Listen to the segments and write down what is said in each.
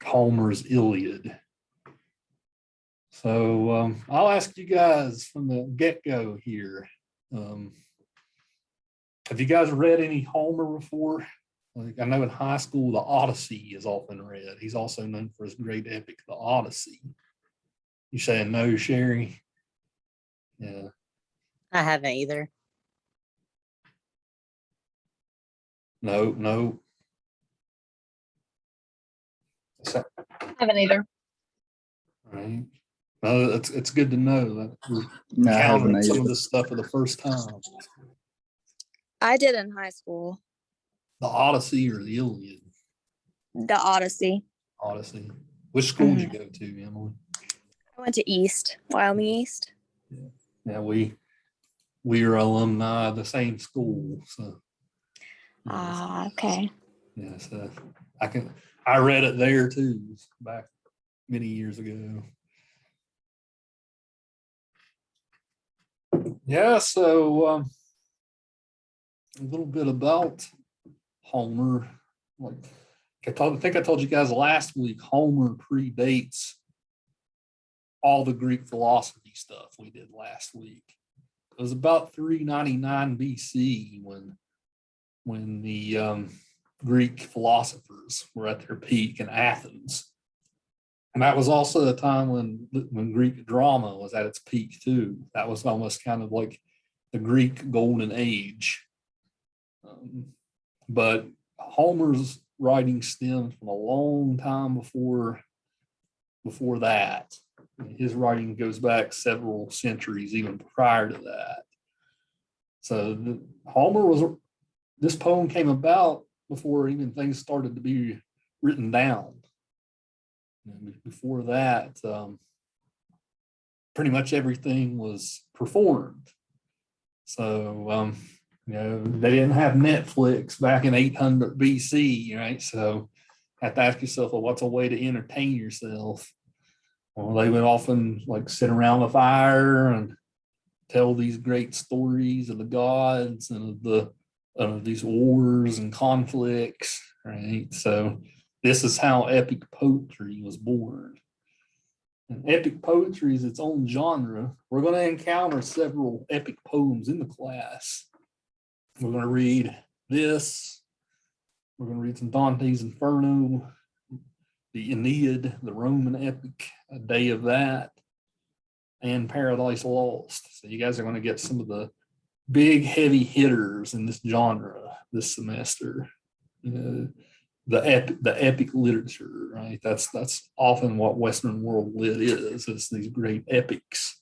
Homer's Iliad. So I'll ask you guys from the get-go here. Have you guys read any Homer before? Like, I know in high school, the Odyssey is often read. He's also known for his great epic, the Odyssey. You saying no, Sherry? Yeah. I haven't either. No. I haven't either. Right. No, it's good to know that we're encountering some of this stuff for the first time. I did in high school. The Odyssey or the Iliad? The Odyssey. Odyssey. Which school did you go to, Emily? I went to East, Wyoming East. Yeah, we are alumni of the same school, so. Okay. Yeah, so I read it there too, back many years ago. Yeah, so a little bit about Homer. Like I think I told you guys last week, Homer predates all the Greek philosophy stuff we did last week. It was about 399 BC when the Greek philosophers were at their peak in Athens. And that was also the time when Greek drama was at its peak too. That was almost kind of like the Greek golden age. But Homer's writing stems from a long time before that. His writing goes back several centuries, even prior to that. So this poem came about before even things started to be written down. Before that, pretty much everything was performed. So, they didn't have Netflix back in 800 BC, right? So, you have to ask yourself, well, what's a way to entertain yourself? Well, they would often like sit around the fire and tell these great stories of the gods and of these wars and conflicts, right? So this is how epic poetry was born. And epic poetry is its own genre. We're going to encounter several epic poems in the class. We're going to read this. We're going to read some Dante's Inferno, the Aeneid, the Roman epic, A Day of That, and Paradise Lost. So you guys are going to get some of the big heavy hitters in this genre this semester. The epic literature, right? That's often what Western world lit is. It's these great epics.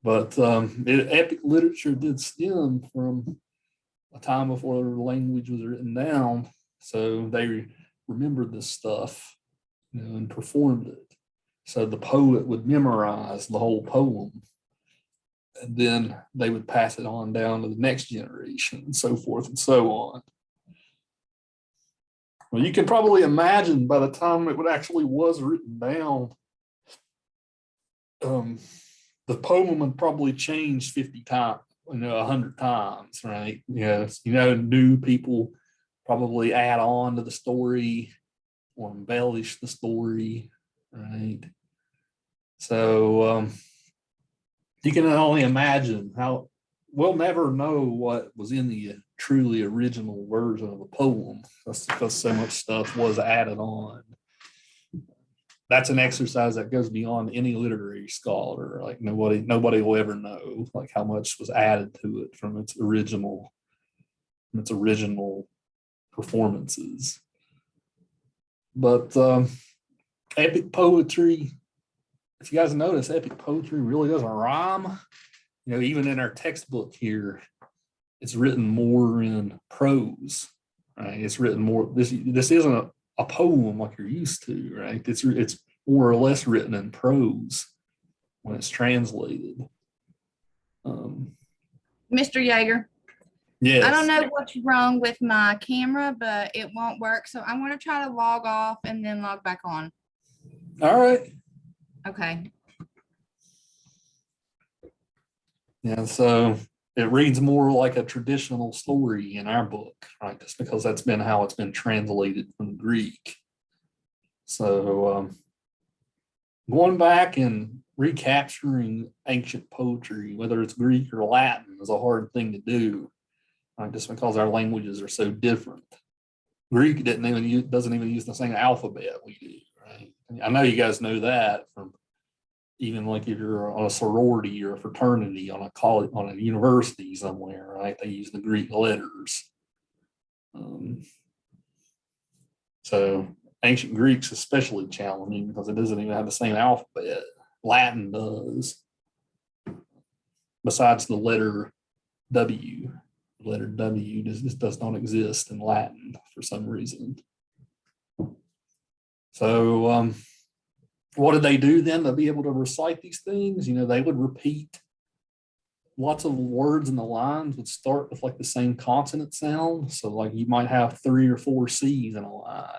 But epic literature did stem from a time before the language was written down. So they remembered this stuff, and performed it. So the poet would memorize the whole poem, and then they would pass it on down to the next generation, and so forth and so on. Well, you can probably imagine by the time it actually was written down, the poem had probably changed 50 times, 100 times, right? New people probably add on to the story or embellish the story, right? So you can only imagine how we'll never know what was in the truly original version of the poem. That's because so much stuff was added on. That's an exercise that goes beyond any literary scholar. Like nobody will ever know like how much was added to it from its original performances. But epic poetry, if you guys notice, epic poetry really doesn't rhyme. Even in our textbook here, it's written more in prose, right? It's written more. This isn't a poem like you're used to, right? It's more or less written in prose when it's translated. Mr. Yeager. Yes. I don't know what's wrong with my camera, but it won't work. So I'm going to try to log off and then log back on. All right. Okay. Yeah. So it reads more like a traditional story in our book, right? Just because that's been how it's been translated from Greek. So going back and recapturing ancient poetry, whether it's Greek or Latin, is a hard thing to do, right? Just because our languages are so different. Greek doesn't even use the same alphabet we do, right? I know you guys know that from even like if you're on a sorority or a fraternity on a college, on a university somewhere, right? They use the Greek letters. So ancient Greek's especially challenging because it doesn't even have the same alphabet. Latin does. Besides the letter W. The letter W does not exist in Latin for some reason. So what did they do then to be able to recite these things? You know, they would repeat lots of words in the lines would start with like the same consonant sound. So like you might have 3 or 4 C's in a line,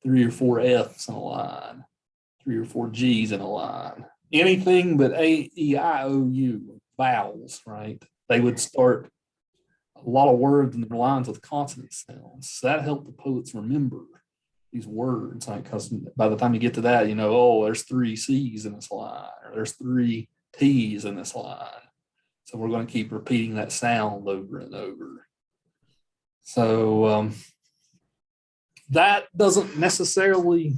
3 or 4 F's in a line, 3 or 4 G's in a line. Anything but A, E, I, O, U, vowels, right? They would start a lot of words in their lines with consonant sounds. So that helped the poets remember these words, like, because by the time you get to that, you know, oh, there's 3 C's in this line, or there's 3 T's in this line. So we're going to keep repeating that sound over and over. So that doesn't necessarily,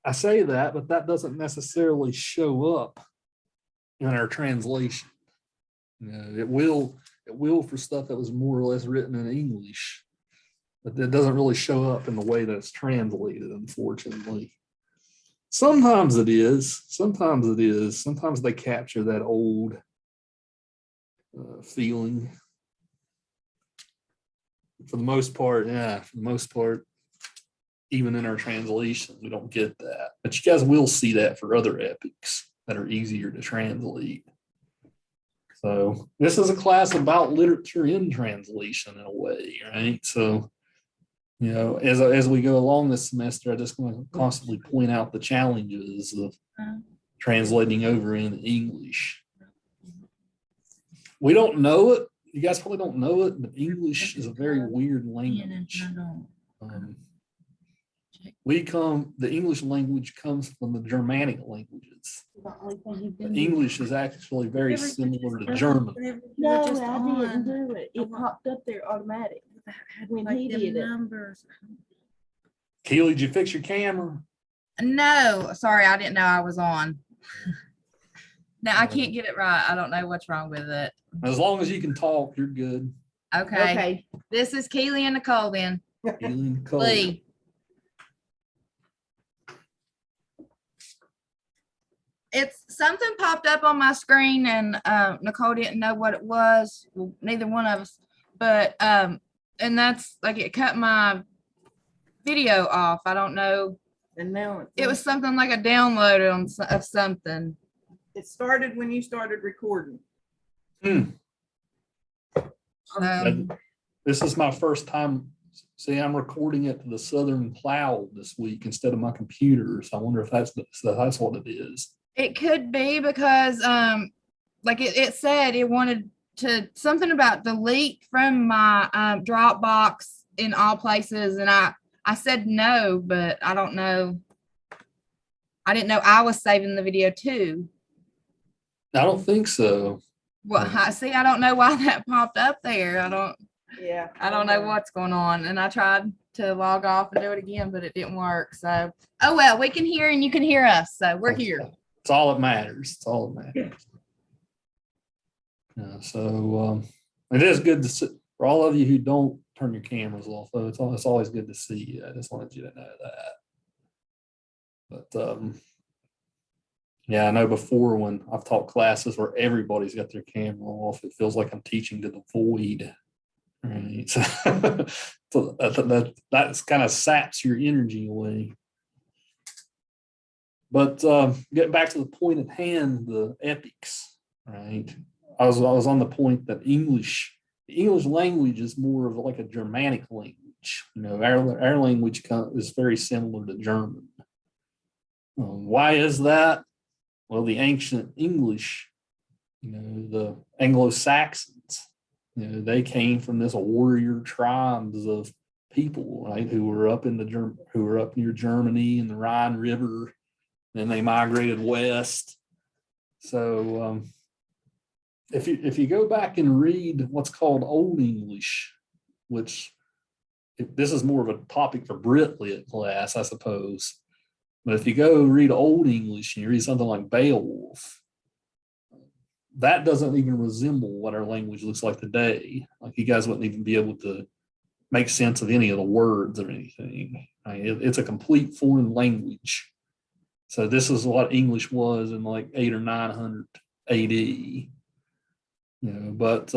I say that, but that doesn't necessarily show up in our translation. You know, it will for stuff that was more or less written in English, but it doesn't really show up in the way that it's translated, unfortunately. Sometimes it is. Sometimes they capture that old feeling. For the most part, even in our translation, we don't get that. But you guys will see that for other epics that are easier to translate. So this is a class about literature in translation in a way, right? So, you know, as we go along this semester, I just want to constantly point out the challenges of translating over in English. We don't know it. You guys probably don't know it, but English is a very weird language. The English language comes from the Germanic languages. English is actually very similar to German. No, I didn't do it. It popped up there automatic when he did it. Keely, did you fix your camera? No, sorry, I didn't know I was on. No, I can't get it right. I don't know what's wrong with it. As long as you can talk, you're good. Okay. This is Keely and Nicole then. Keely and Nicole. Lee. It's something popped up on my screen and Nicole didn't know what it was. Well, neither one of us. But and that's like it cut my video off. I don't know. And now It was something like a download of something. it started when you started recording. This is my first time. See, I'm recording it to the Southern Cloud this week instead of my computer. So I wonder if that's what it is. It could be because like it said it wanted to something about delete from my Dropbox in all places, and I said no, but I don't know. I didn't know I was saving the video too. I don't think so. Well, see, I don't know why that popped up there. I don't know what's going on, and I tried to log off and do it again, but it didn't work. So, oh well, we can hear and you can hear us, so we're here. It's all that matters. It's all that matters. Yeah, so it is good to see for all of you who don't turn your cameras off. Though it's always good to see you. I just wanted you to know that. But yeah, I know before when I've taught classes where everybody's got their camera off, it feels like I'm teaching to the void. Right. So that's kind of saps your energy away. But getting back to the point at hand, the epics, right? I was on the point that the English language is more of like a Germanic language. You know, our language is very similar to German. Why is that? Well, the ancient English The Anglo-Saxons, they came from this warrior tribes of people, right, who were up near Germany and the Rhine River. Then they migrated west. So if you go back and read what's called Old English, which this is more of a topic for Brit Lit class, I suppose. But if you go read Old English and you read something like Beowulf, that doesn't even resemble what our language looks like today. Like, you guys wouldn't even be able to make sense of any of the words or anything. Right? It's a complete foreign language. So this is what English was in like 800 or 900 AD. But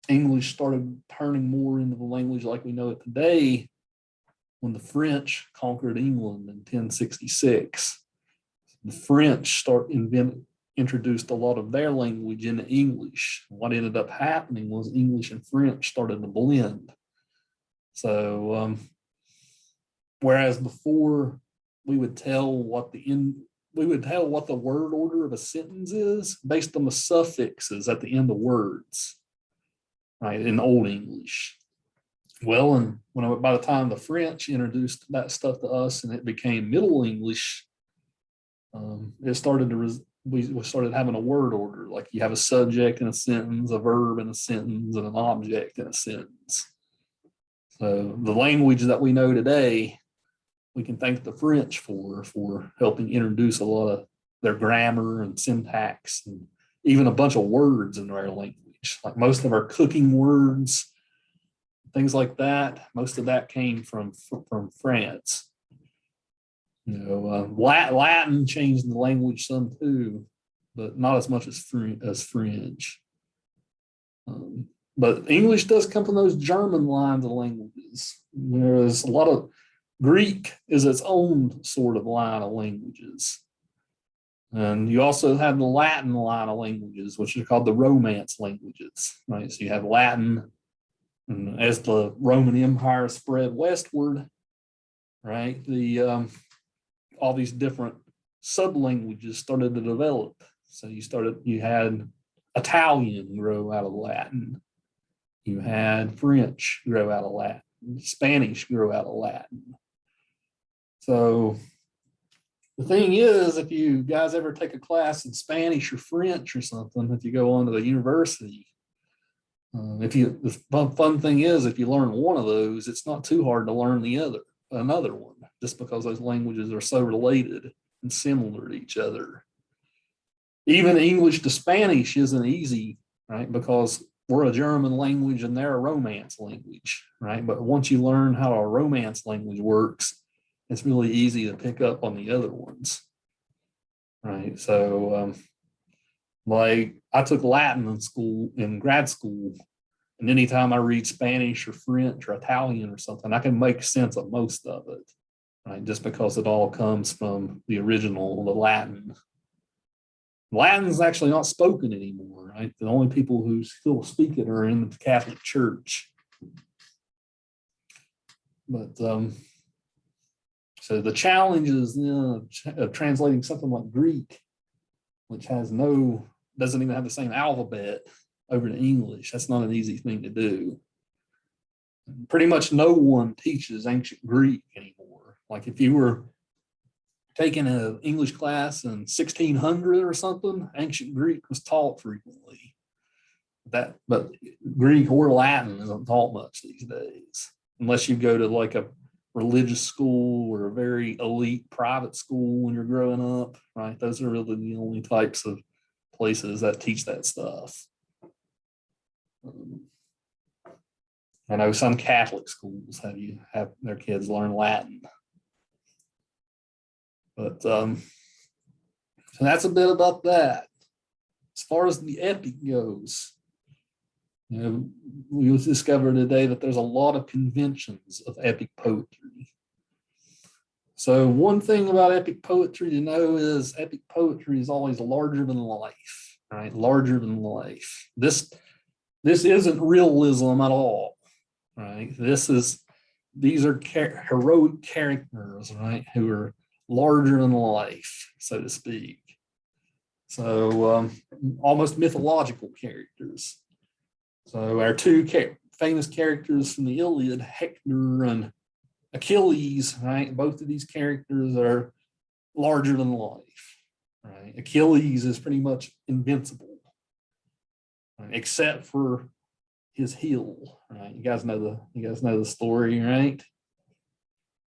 English started turning more into the language like we know it today when the French conquered England in 1066. The French introduced a lot of their language into English. What ended up happening was English and French started to blend. So whereas before we would tell what the word order of a sentence is based on the suffixes at the end of words, right, in Old English. Well, and by the time the French introduced that stuff to us and it became Middle English, we started having a word order. Like, you have a subject in a sentence, a verb in a sentence, and an object in a sentence. So the language that we know today, we can thank the French for helping introduce a lot of their grammar and syntax and even a bunch of words in our language. Like, most of our cooking words, things like that, most of that came from France. Latin changed the language some too, but not as much as French. But English does come from those German lines of languages. There's a lot of Greek is its own sort of line of languages. And you also have the Latin line of languages, which are called the Romance languages, right? So you have Latin, and as the Roman Empire spread westward, right, all these different sub-languages started to develop. So you had Italian grow out of Latin. You had French grow out of Latin. Spanish grow out of Latin. So the thing is, if you guys ever take a class in Spanish or French or something, if you go on to the university, the fun thing is, if you learn one of those, it's not too hard to learn another one, just because those languages are so related and similar to each other. Even English to Spanish isn't easy, right? Because we're a German language and they're a Romance language, right? But once you learn how a Romance language works, it's really easy to pick up on the other ones, right? So, like, I took Latin in grad school, and anytime I read Spanish or French or Italian or something, I can make sense of most of it, right? Just because it all comes from the original, the Latin. Latin is actually not spoken anymore, right? The only people who still speak it are in the Catholic Church. But so the challenge is of translating something like Greek, which doesn't even have the same alphabet, over to English. That's not an easy thing to do. Pretty much no one teaches ancient Greek anymore. Like, if you were taking an English class in 1600 or something, ancient Greek was taught frequently. But Greek or Latin isn't taught much these days, unless you go to like a religious school or a very elite private school when you're growing up, right? Those are really the only types of places that teach that stuff. I know some Catholic schools have their kids learn Latin. But so that's a bit about that. As far as the epic goes, we discovered today that there's a lot of conventions of epic poetry. So one thing about epic poetry to know is epic poetry is always larger than life, right? Larger than life. This isn't realism at all, right? These are heroic characters, right, who are larger than life, so to speak. So almost mythological characters. So our two famous characters from the Iliad, Hector and Achilles, right? Both of these characters are larger than life, right? Achilles is pretty much invincible, right? Except for his heel, right? You guys know the story, right?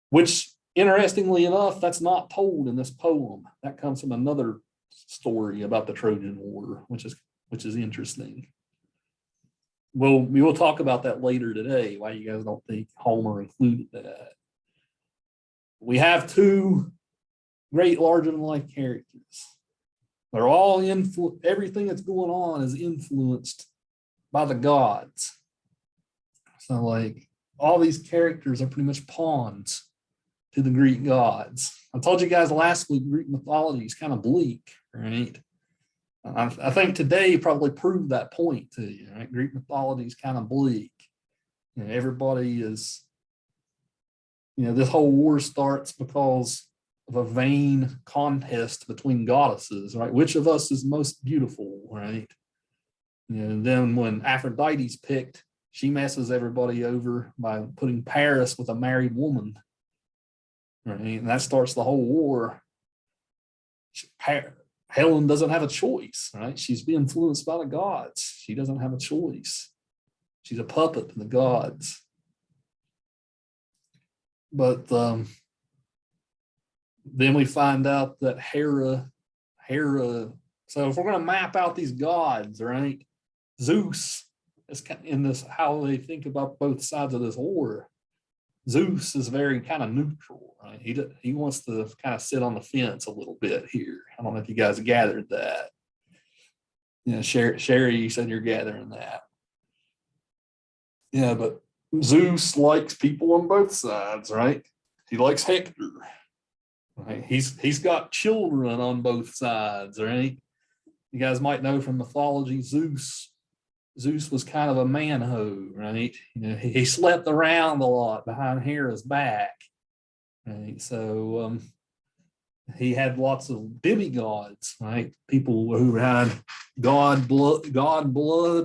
Which, interestingly enough, that's not told in this poem. That comes from another story about the Trojan War, which is interesting. Well, we will talk about that later today, why you guys don't think Homer included that. We have two great larger than life characters. They're all everything that's going on is influenced by the gods. So like all these characters are pretty much pawns to the Greek gods. I told you guys last week, Greek mythology is kind of bleak, right? I think today probably proved that point to you, right? Greek mythology is kind of bleak. You know, everybody is, this whole war starts because of a vain contest between goddesses, right? Which of us is most beautiful, right? And then when Aphrodite's picked, she messes everybody over by putting Paris with a married woman, right? And that starts the whole war. Helen doesn't have a choice, right? She's being influenced by the gods. She doesn't have a choice. She's a puppet to the gods. But then we find out that Hera, so if we're going to map out these gods, right? Zeus is in this, how they think about both sides of this war. Zeus is very kind of neutral, right? He wants to kind of sit on the fence a little bit here. I don't know if you guys gathered that. Sherry, you said you're gathering that. Yeah, but Zeus likes people on both sides, right? He likes Hector. Right? He's got children on both sides, right? You guys might know from mythology, Zeus was kind of a man-ho, right? He slept around a lot behind Hera's back, right? So he had lots of demigods, right? People who had god blood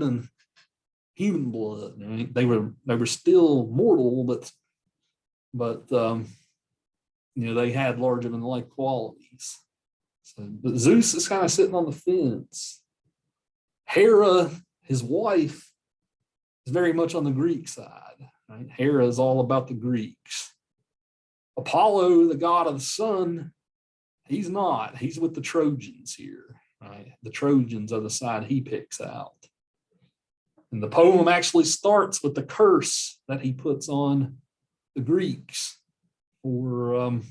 and human blood, right? They were still mortal, but they had larger than life qualities. But Zeus is kind of sitting on the fence. Hera, his wife, is very much on the Greek side, right? Hera is all about the Greeks. Apollo, the god of the sun, he's not. He's with the Trojans here, right? The Trojans are the side he picks out. And the poem actually starts with the curse that he puts on the Greeks for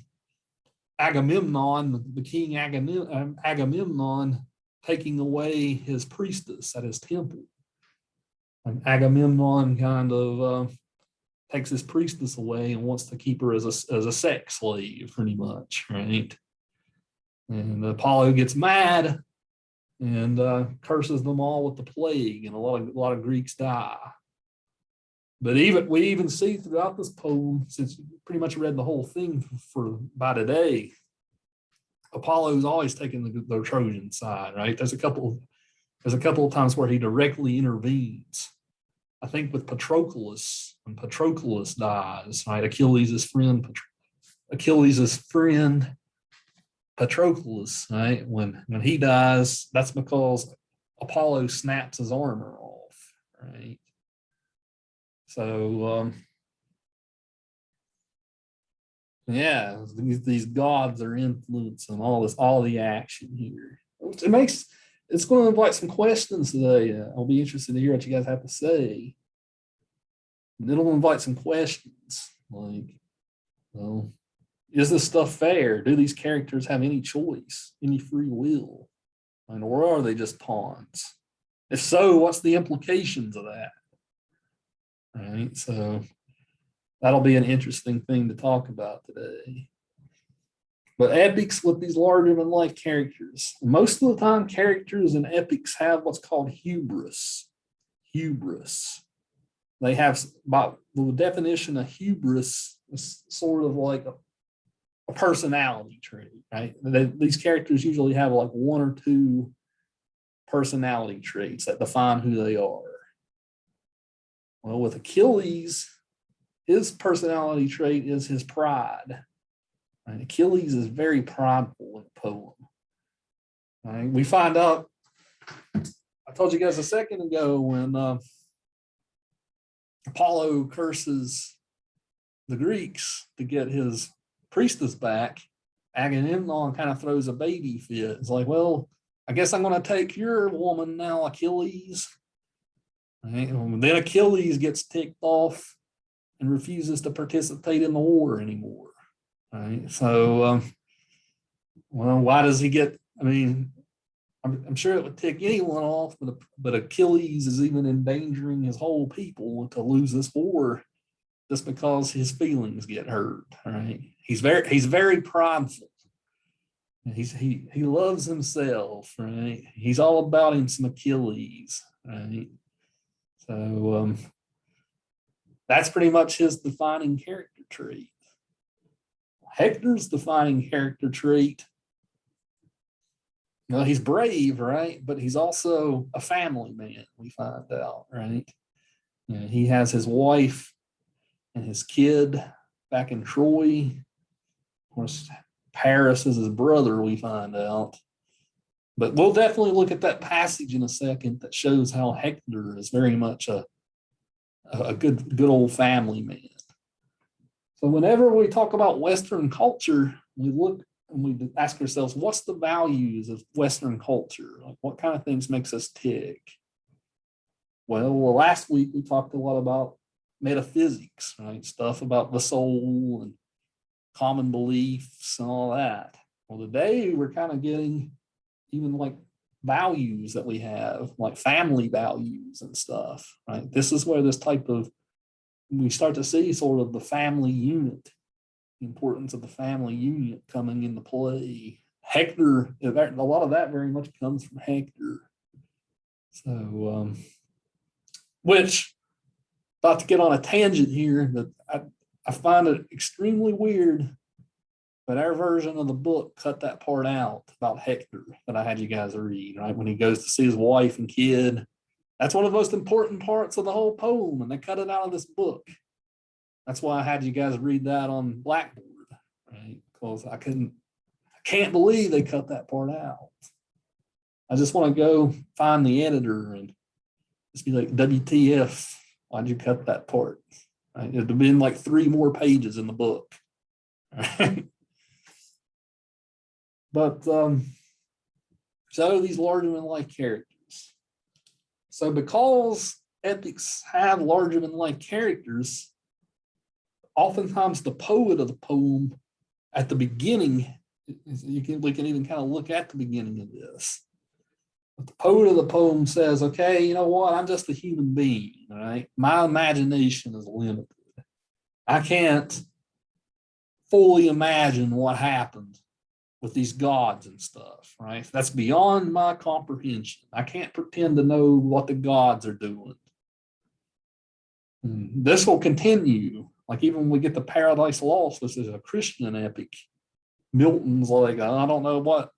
Agamemnon, the king Agamemnon, taking away his priestess at his temple. And Agamemnon kind of takes his priestess away and wants to keep her as a sex slave, pretty much, right? And Apollo gets mad and curses them all with the plague, and a lot of Greeks die. But we even see throughout this poem, since you pretty much read the whole thing by today, Apollo's always taking the Trojan side, right? There's a couple of times where he directly intervenes. I think with Patroclus, when Patroclus dies, right? Achilles' friend Patroclus, right? When he dies, that's because Apollo snaps his armor off, right? So these gods are influencing all the action here. It's going to invite some questions today. I'll be interested to hear what you guys have to say. And it'll invite some questions like, well, is this stuff fair? Do these characters have any choice, any free will? Or are they just pawns? If so, what's the implications of that? Right, so that'll be an interesting thing to talk about today. But epics with these larger than life characters, most of the time characters in epics have what's called hubris. They have, by the definition of hubris, is sort of like a personality trait, right? These characters usually have like one or two personality traits that define who they are. Well, with Achilles, his personality trait is his pride. Right? Achilles is very prideful in the poem. Right? We find out, I told you guys a second ago, when Apollo curses the Greeks to get his priestess back, Agamemnon kind of throws a baby fit. It's like, well, I guess I'm going to take your woman now, Achilles. Right? And then Achilles gets ticked off and refuses to participate in the war anymore. Right? So, well, why does he get? I mean, I'm sure it would tick anyone off, but Achilles is even endangering his whole people to lose this war just because his feelings get hurt. Right? He's very prideful. He loves himself. Right? He's all about him some Achilles. Right? So that's pretty much his defining character trait. Hector's defining character trait, well, he's brave, right? But he's also a family man, we find out, right? You know, he has his wife and his kid back in Troy. Of course, Paris is his brother, we find out. But we'll definitely look at that passage in a second that shows how Hector is very much a good old family man. So whenever we talk about Western culture, we look and we ask ourselves, what's the values of Western culture? Like, what kind of things makes us tick? Well, last week we talked a lot about metaphysics, right? Stuff about the soul and common beliefs and all that. Well, today we're kind of getting even like values that we have, like family values and stuff, right? This is where this type of, we start to see sort of the family unit, the importance of the family unit coming into play. Hector, a lot of that very much comes from Hector. So, which, about to get on a tangent here, but I find it extremely weird that our version of the book cut that part out about Hector that I had you guys read, right? When he goes to see his wife and kid. That's one of the most important parts of the whole poem, and they cut it out of this book. That's why I had you guys read that on Blackboard, right? Because I can't believe they cut that part out. I just want to go find the editor and just be like, WTF, why'd you cut that part? Right? It'd have been like 3 more pages in the book. Right? But so these larger than life characters. So because epics have larger than life characters, oftentimes the poet of the poem at the beginning, we can even kind of look at the beginning of this. But the poet of the poem says, okay, you know what? I'm just a human being, right? My imagination is limited. I can't fully imagine what happened with these gods and stuff, right? That's beyond my comprehension. I can't pretend to know what the gods are doing. And this will continue. Like even when we get to Paradise Lost, this is a Christian epic. Milton's like, I don't know what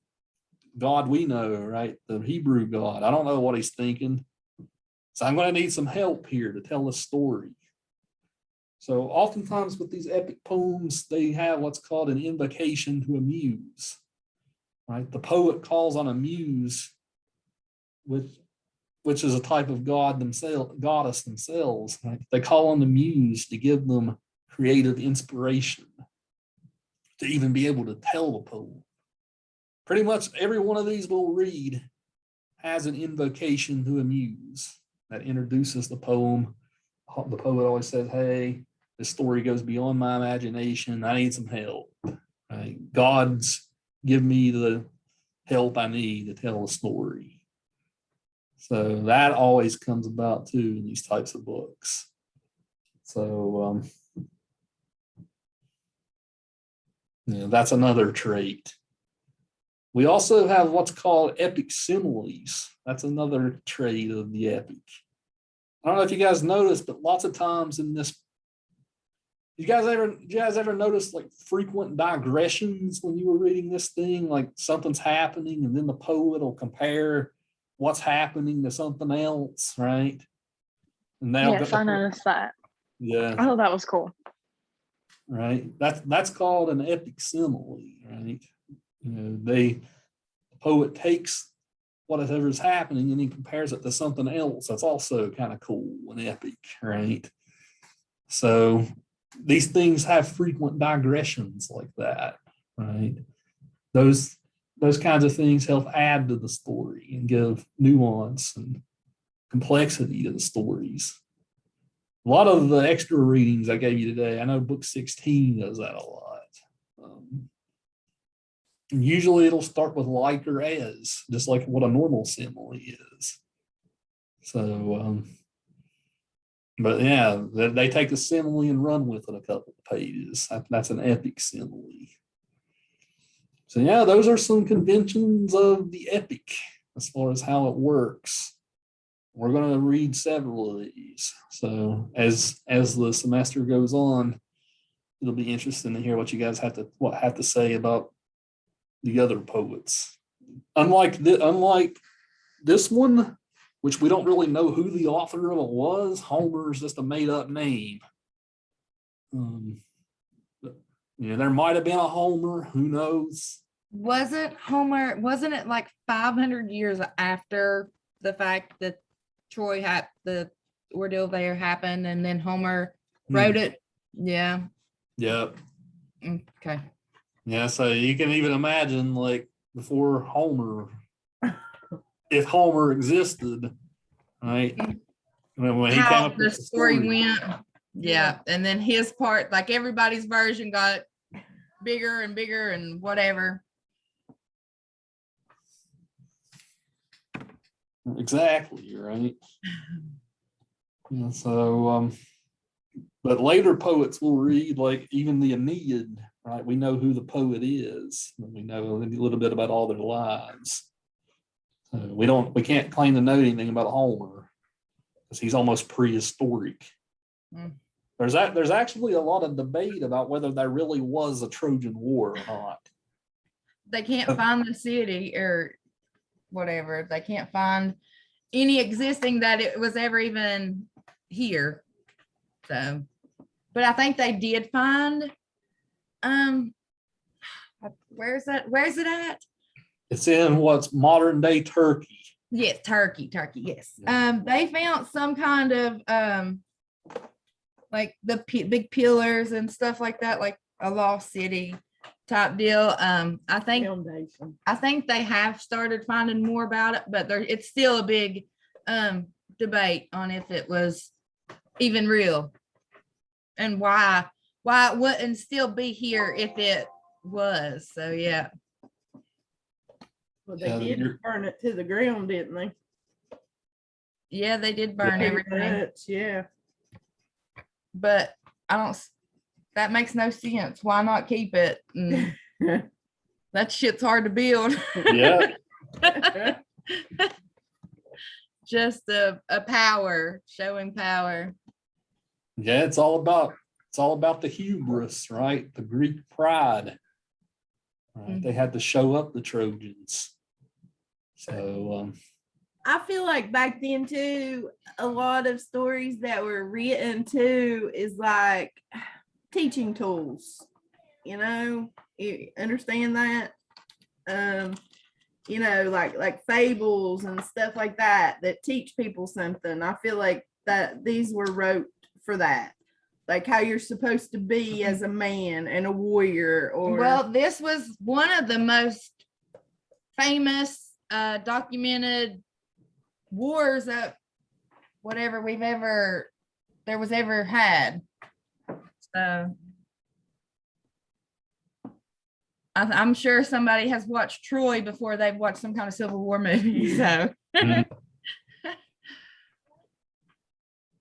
God we know, right? The Hebrew God. I don't know what he's thinking. So I'm going to need some help here to tell this story. So oftentimes with these epic poems, they have what's called an invocation to a muse, right? The poet calls on a muse, which is a type of god themselves, goddess themselves. Right? They call on the muse to give them creative inspiration to even be able to tell the poem. Pretty much every one of these we'll read has an invocation to a muse that introduces the poem. The poet always says, hey, this story goes beyond my imagination. I need some help. Right? Gods give me the help I need to tell a story. So that always comes about too in these types of books. So that's another trait. We also have what's called epic similes. That's another trait of the epic. I don't know if you guys noticed, but lots of times in this did you guys ever notice like frequent digressions when you were reading this thing? Like something's happening and then the poet will compare what's happening to something else, right? And now Yes, I noticed that. Yeah, I thought that was cool. right. That's called an epic simile, right? You know, the poet takes whatever's happening and he compares it to something else. That's also kind of cool and epic, right? So these things have frequent digressions like that, right? Those kinds of things help add to the story and give nuance and complexity to the stories. A lot of the extra readings I gave you today, I know book 16 does that a lot. And usually it'll start with like or as, just like what a normal simile is. So, but yeah, they take a simile and run with it a couple of pages. That's an epic simile. So yeah, those are some conventions of the epic as far as how it works. We're going to read several of these. So as the semester goes on, it'll be interesting to hear what you guys have to say about the other poets. Unlike this one, which we don't really know who the author of it was, Homer is just a made up name. There might have been a Homer, who knows? Wasn't it like 500 years after the fact that Troy had the ordeal there happened and then Homer wrote it? Yeah. Yep. Okay. Yeah, so you can even imagine like before Homer, if Homer existed, right? When he came How up the with story went. Yeah. And then his part, like everybody's version got bigger and bigger and whatever. Exactly, right. Yeah, so but later poets will read like even the Aeneid, right? We know who the poet is, and we know a little bit about all their lives. We can't claim to know anything about Homer because he's almost prehistoric. There's actually a lot of debate about whether there really was a Trojan War or not. They can't find the city or whatever. They can't find any existing that it was ever even here. So, but I think they did find, where's it at? It's in what's modern day Turkey. Yes, Turkey, yes. They found some kind of, like the big pillars and stuff like that, like a lost city type deal. I think they have started finding more about it, but it's still a big debate on if it was even real and why it wouldn't still be here if it was. So yeah. Well, they did burn it to the ground, didn't they? Yeah, they did burn everything. Yeah. But that makes no sense. Why not keep it? That shit's hard to build. Yeah. Just a power, showing power. Yeah, it's all about the hubris, right? The Greek pride. Right? They had to show up the Trojans. So I feel like back then too, a lot of stories that were written too is like teaching tools. You understand that? Like fables and stuff like that teach people something. I feel like that these were wrote for that, like how you're supposed to be as a man and a warrior. Well, this was one of the most famous documented wars that there was ever had. So I'm sure somebody has watched Troy before they've watched some kind of Civil War movie. So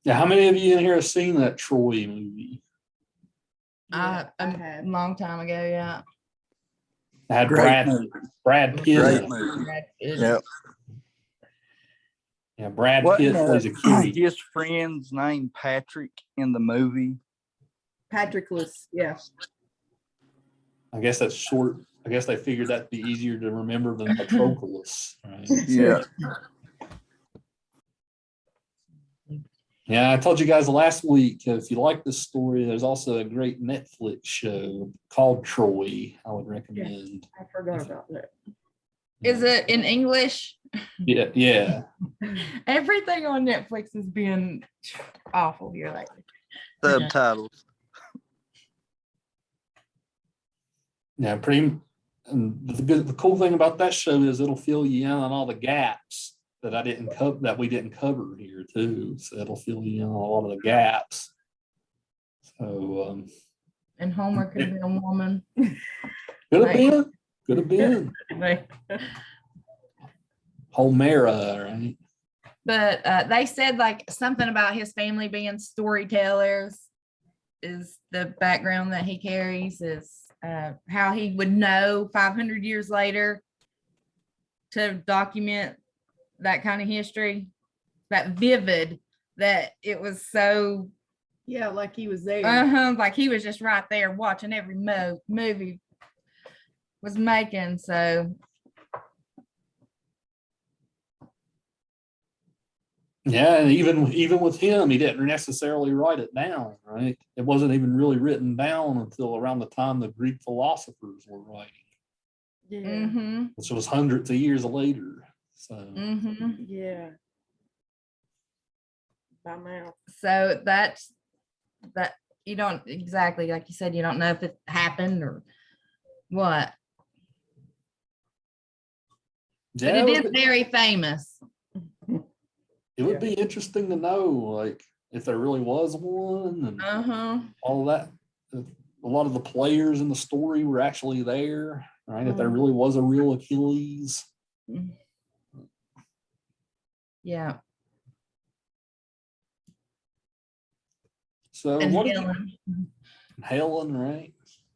yeah, how many of you in here have seen that Troy movie? I a had. long time ago, yeah. It had Great movie. Brad Pitt. Great movie. Yep. Yeah, Brad What Pitt plays Achilles. his friend's name Patrick in the movie? Patroclus, yeah. I guess that's short. I guess they figured that'd be easier to remember than Patroclus, right? Yeah. Yeah, I told you guys last week, if you like this story, there's also a great Netflix show called Troy I would recommend. I forgot about that. Is it in English? Yeah, yeah. Everything on Netflix has been awful here lately. Subtitles. Yeah, and the cool thing about that show is it'll fill you in on all the gaps that we didn't cover here too. So it'll fill you in on a lot of the gaps. So And Homer could have been a woman. could have been Homera, right? But they said like something about his family being storytellers is the background that he carries, is how he would know 500 years later to document that kind of history, that vivid, that it was so Yeah, like he was there. like he was just right there watching every movie was making. So Yeah, and even with him, he didn't necessarily write it down, right? It wasn't even really written down until around the time the Greek philosophers were writing, Yeah. which was hundreds of years later. So Yeah. By mouth. So that you don't exactly, like you said, you don't know if it happened or what. yeah, But it is very famous. it would be interesting to know, like, if there really was one and all that. If a lot of the players in the story were actually there, right? If there really was a real Achilles. Yeah. So And what Helen, right?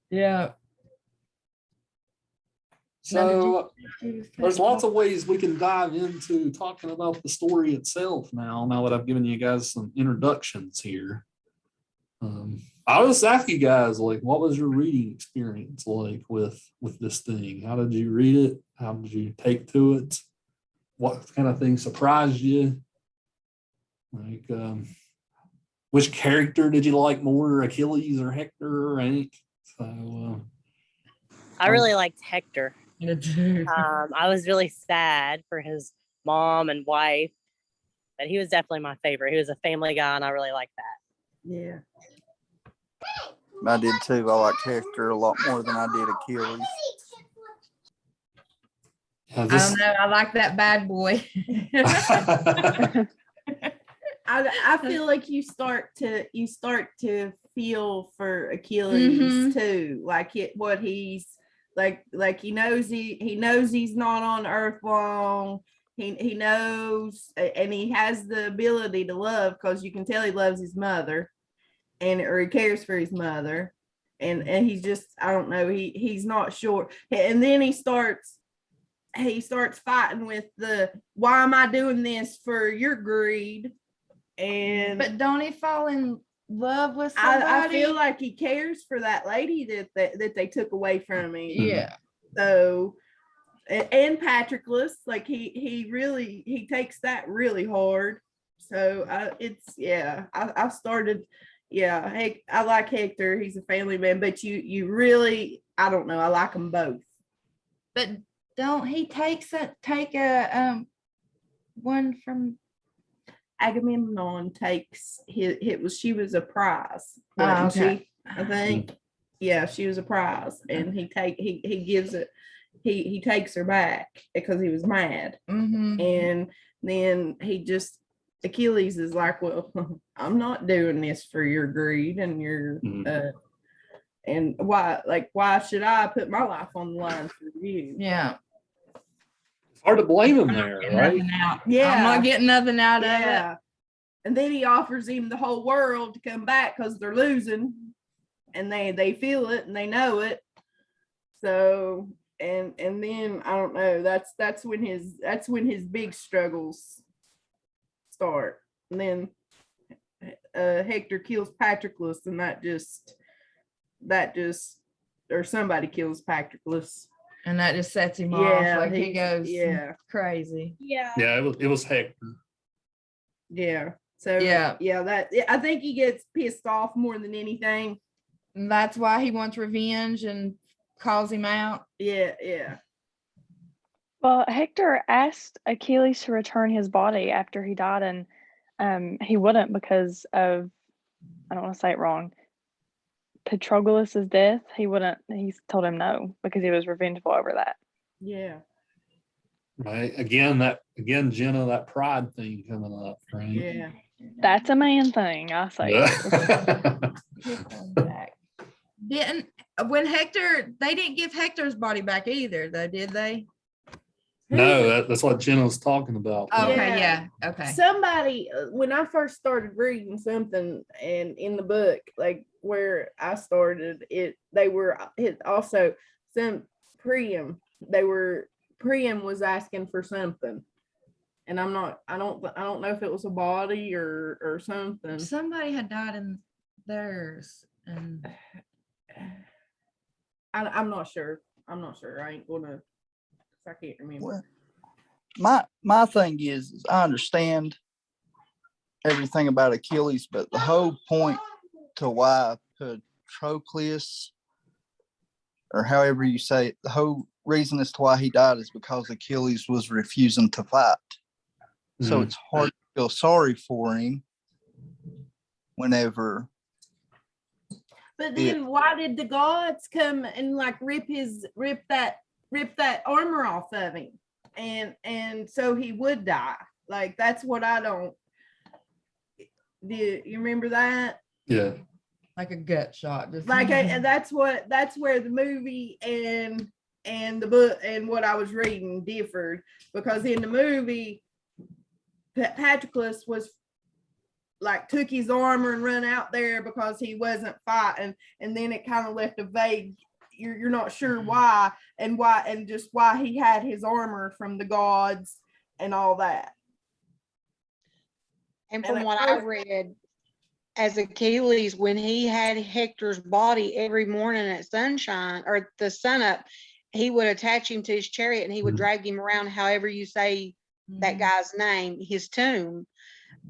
Yeah. So there's lots of ways we can dive into talking about the story itself now that I've given you guys some introductions here. I'll just ask you guys, like, what was your reading experience like with this thing? How did you read it? How did you take to it? What kind of things surprised you? Like, which character did you like more, Achilles or Hector, right? So I really liked Hector. Yeah. I was really sad for his mom and wife, but he was definitely my favorite. He was a family guy, and I really liked that. Yeah. I did too. I liked Hector a lot more than I did Achilles. yeah, I don't know. I like that bad boy. I feel like you start to feel for Achilles too, like what he's like he knows he's not on Earth long. He knows, and he has the ability to love, because you can tell he loves his mother, or he cares for his mother, and he's just, I don't know, he's not sure, and then he starts fighting with the, why am I doing this for your greed? And But don't he fall in love with somebody? I feel like he cares for that lady that they took away from him. Yeah. So, and Patroclus, like he takes that really hard. So I started. Yeah, hey, I like Hector. He's a family man, but you really, I don't know. I like them both. But don't he take a one from Agamemnon takes she was a prize. Oh, Wasn't okay. she? I think. Yeah, she was a prize, and he gives it. He takes her back because he was mad, and then Achilles is like, well, I'm not doing this for your greed and your and why should I put my life on the line for you? Yeah. It's hard to blame him there, right? Yeah, I'm not getting nothing out of it. yeah. And then he offers him the whole world to come back because they're losing, and they feel it and they know it. So and then I don't know. That's when his big struggles start. And then Hector kills Patroclus, and that just that just, or somebody kills Patroclus. And that just sets him off. Yeah, Like he goes yeah. crazy. Yeah. Yeah, it was Hector. Yeah. So Yeah. that I think he gets pissed off more than anything. And that's why he wants revenge and calls him out. Yeah. Well, Hector asked Achilles to return his body after he died, and he wouldn't because of, I don't want to say it wrong, Patroclus's death. He wouldn't. He told him no because he was revengeful over that. Yeah. Right. Again, Jenna, that pride thing coming up, right? Yeah. That's a man thing, I say. Didn't when Hector, they didn't give Hector's body back either, though, did they? No, that's what Jenna was talking about. Okay, Yeah. yeah. Okay. Somebody, when I first started reading something, and in the book, like where I started it, they were also some Priam. Priam was asking for something, and I don't know if it was a body or something. Somebody had died in theirs, and I'm not sure. I ain't gonna. I can't remember. Well, my thing is I understand everything about Achilles, but the whole point to why Patroclus, or however you say it, the whole reason as to why he died is because Achilles was refusing to fight. So it's hard to feel sorry for him whenever. But then why did the gods come and like rip that armor off of him, and so he would die? Like that's what I don't. Do you remember that? Yeah. like a gut shot. Just Like and that's where the movie and the book and what I was reading differed, because in the movie Patroclus was like took his armor and run out there because he wasn't fighting, and then it kind of left a vague, you're not sure why and just why he had his armor from the gods and all that. And from what I read, as Achilles, when he had Hector's body every morning at sunshine or the sun up, he would attach him to his chariot and he would drag him around, however you say that guy's name, his tomb.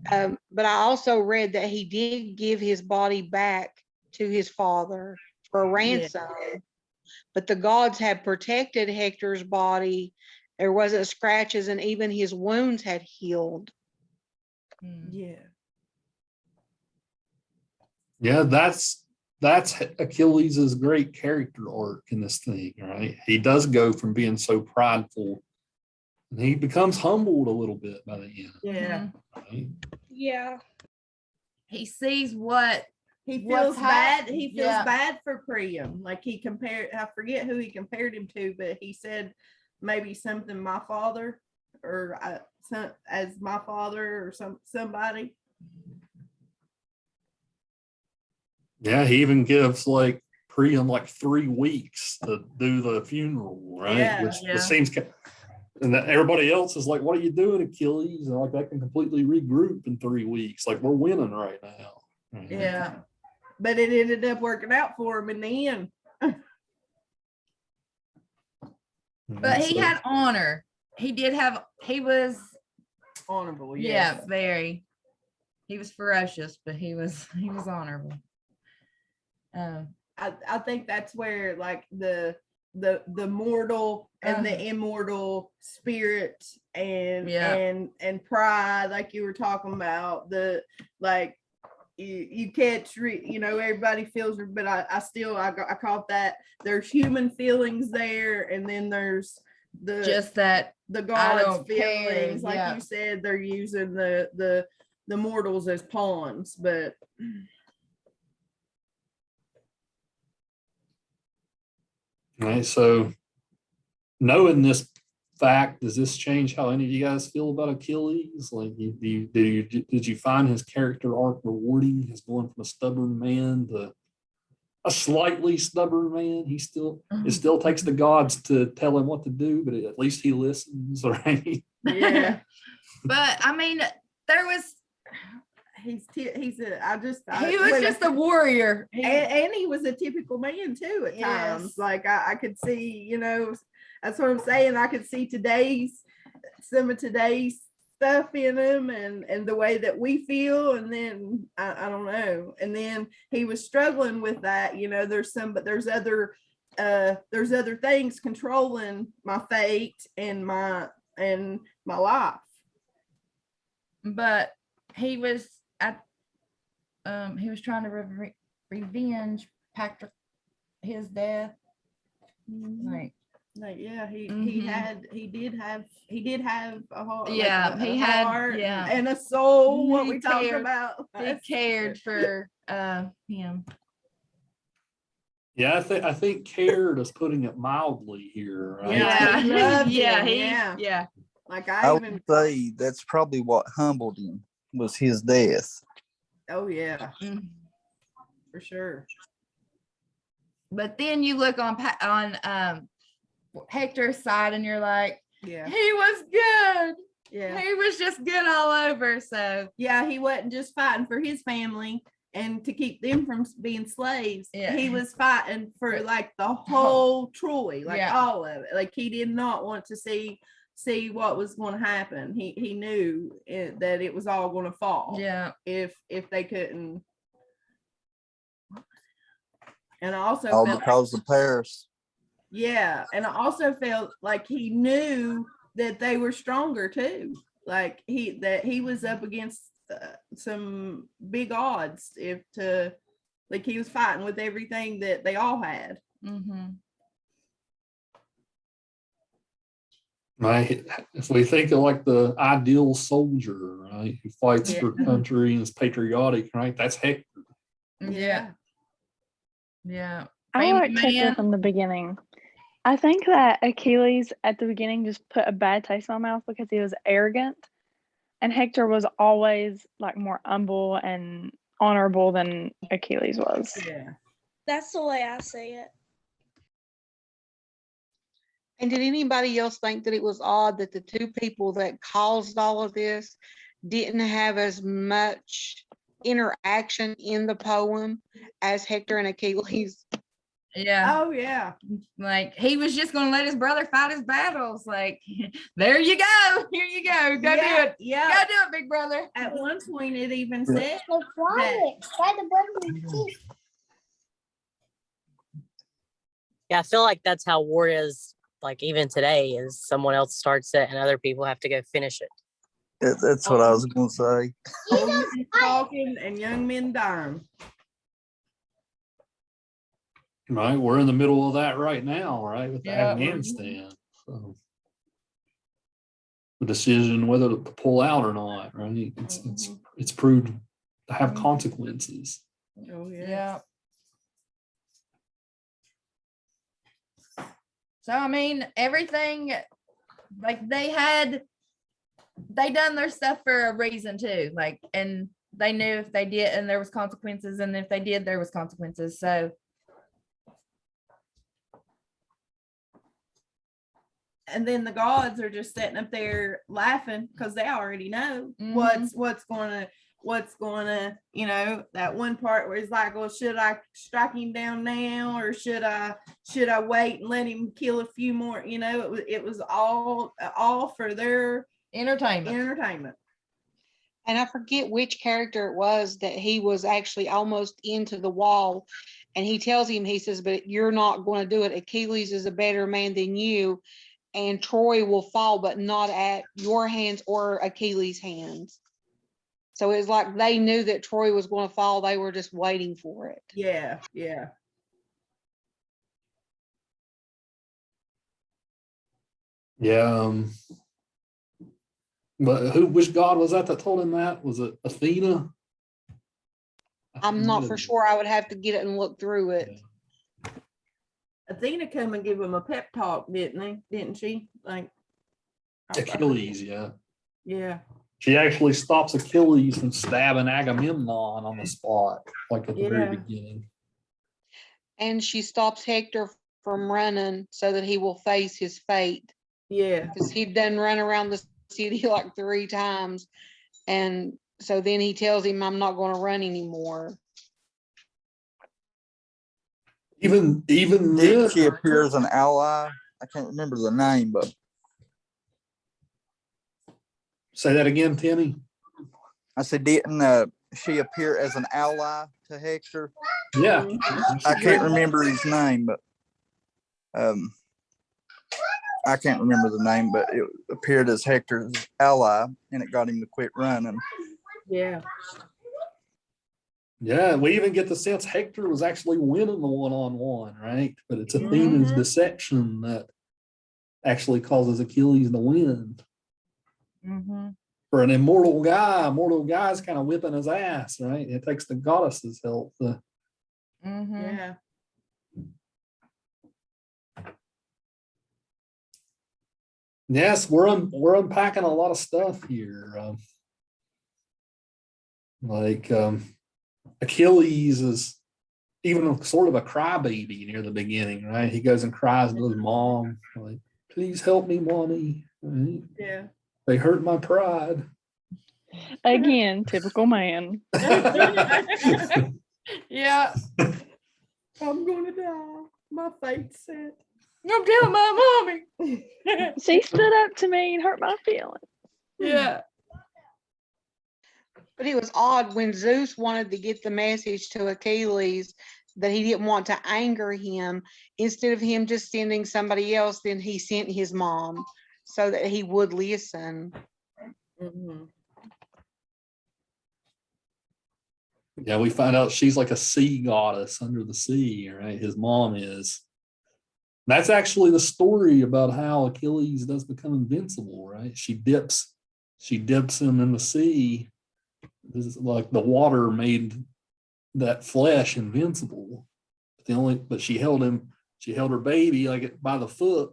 But I also read that he did give his body back to his father for a ransom. Yeah. But the gods had protected Hector's body. There wasn't scratches, and even his wounds had healed. Yeah. Yeah, that's Achilles' great character arc in this thing, right? He does go from being so prideful, and he becomes humbled a little bit by the end. Yeah. Right? Yeah. He sees what he feels bad. happened. He feels bad for Priam. Like he compared, I forget who he compared him to, but he said maybe something my father, or as my father, or somebody. Yeah, he even gives like Priam like 3 weeks to do the funeral, right? Yeah, Which seems, and that everybody else is like, "What are you doing, Achilles?" And like, that can completely regroup in 3 weeks. Like, we're winning right now. Right? Yeah, but it ended up working out for him in the end. But he had honor. He was Honorable. Yeah, very. He was ferocious, but he was honorable. I think that's where like the mortal and the immortal spirit and pride, like you were talking about, the like you catch, everybody feels, but I caught that there's human feelings there, and then there's the God's feelings, like you said, they're using the mortals as pawns, but All right, so knowing this fact, does this change how any of you guys feel about Achilles? Like, did you find his character arc rewarding? His going from a stubborn man to a slightly stubborn man? It still takes the gods to tell him what to do, but at least he listens, right? Yeah. But I mean, He was just a warrior. and he was a typical man too at times. Yes. Like I could see, that's what I'm saying. I could see some of today's stuff in him and the way that we feel. And then I don't know. And then he was struggling with that, but there's other things controlling my fate and my life. But he was trying to revenge Patrick his death. Like yeah, he did have a heart. Yeah, like a he had- heart yeah. and a soul. What He we talked cared. about. he cared for him. Yeah, I think cared is putting it mildly here, right? Yeah, he loved yeah, him, yeah. Like I would say that's probably what humbled him was his death. Oh yeah, Mm. for sure. But then you look on Hector's side and you're like, Yeah, he was good. yeah. He was just good all over. So Yeah, he wasn't just fighting for his family and to keep them from being slaves. Yeah. He was fighting for like the whole Troy, like Yeah. all of it. Like he did not want to see what was going to happen. He knew that it was all going to fall. yeah, If they couldn't. And I also All felt because of Paris. yeah, and I also felt like he knew that they were stronger too. Like he was up against some big odds like he was fighting with everything that they all had. mm-hmm. Right. If we think of like the ideal soldier, right, who fights for country and is patriotic, right? That's Hector. Yeah. I Family like Hector man. from the beginning. I think that Achilles at the beginning just put a bad taste in my mouth because he was arrogant, and Hector was always like more humble and honorable than Achilles was. Yeah. That's the way I say it. And did anybody else think that it was odd that the two people that caused all of this didn't have as much interaction in the poem as Hector and Achilles? Yeah. Oh yeah. Like he was just gonna let his brother fight his battles. Like, there you go. Here you go. Go do it. Yeah. Go do it, big brother. At one point it even said Yeah, I feel like that's how war is, like even today, is someone else starts it and other people have to go finish it. That's what I was going to say. old men talking and young men dying. Right. We're in the middle of that right now, right? With Yeah. Afghanistan. So the decision whether to pull out or not, right? It's proved to have consequences. Oh yeah. Yeah. So I mean, everything, like they done their stuff for a reason too. Like, and they knew if they did, and there was consequences, and if they did, there was consequences. So. And then the gods are just sitting up there laughing because they already know Mhm. what's gonna, that one part where he's like, well, should I strike him down now or should I wait and let him kill a few more? It was all for their Entertainment. And I forget which character it was that he was actually almost into the wall. And he tells him, he says, but you're not going to do it. Achilles is a better man than you. And Troy will fall, but not at your hands or Achilles' hands. So it's like they knew that Troy was going to fall. They were just waiting for it. yeah. Yeah. But which god was that told him that? Was it Athena? I'm not for sure. I would have to get it and look through it. Athena come and give him a pep talk, didn't she? Like Achilles, yeah. Yeah. She actually stops Achilles from stabbing Agamemnon on the spot, like at the very beginning. And she stops Hector from running so that he will face his fate. Yeah. Because he'd done run around the city like 3 times. And So then he tells him, I'm not going to run anymore. Even Did this, she appear as an ally? I can't remember the name, but say that again, Timmy. I said, didn't she appear as an ally to Hector? Yeah. I can't remember his name, but I can't remember the name, but it appeared as Hector's ally, and it got him to quit running. Yeah. Yeah, we even get the sense Hector was actually winning the one-on-one, right? But it's Athena's deception that actually causes Achilles to win. For an immortal guy's kind of whipping his ass, right? It takes the goddess's help. Yeah. Yes, we're unpacking a lot of stuff here. Achilles is even sort of a crybaby near the beginning, right? He goes and cries to his mom, like, "Please help me, mommy." Right? Yeah. They hurt my pride. Again, typical man. Yeah. I'm gonna die. My fate's set. I'm telling my mommy. She stood up to me and hurt my feelings. Yeah. But it was odd when Zeus wanted to get the message to Achilles that he didn't want to anger him. Instead of him just sending somebody else, then he sent his mom so that he would listen. Yeah, we find out she's like a sea goddess under the sea, right? His mom is. That's actually the story about how Achilles does become invincible, right? She dips him in the sea. This is like the water made that flesh invincible. But she held her baby like by the foot,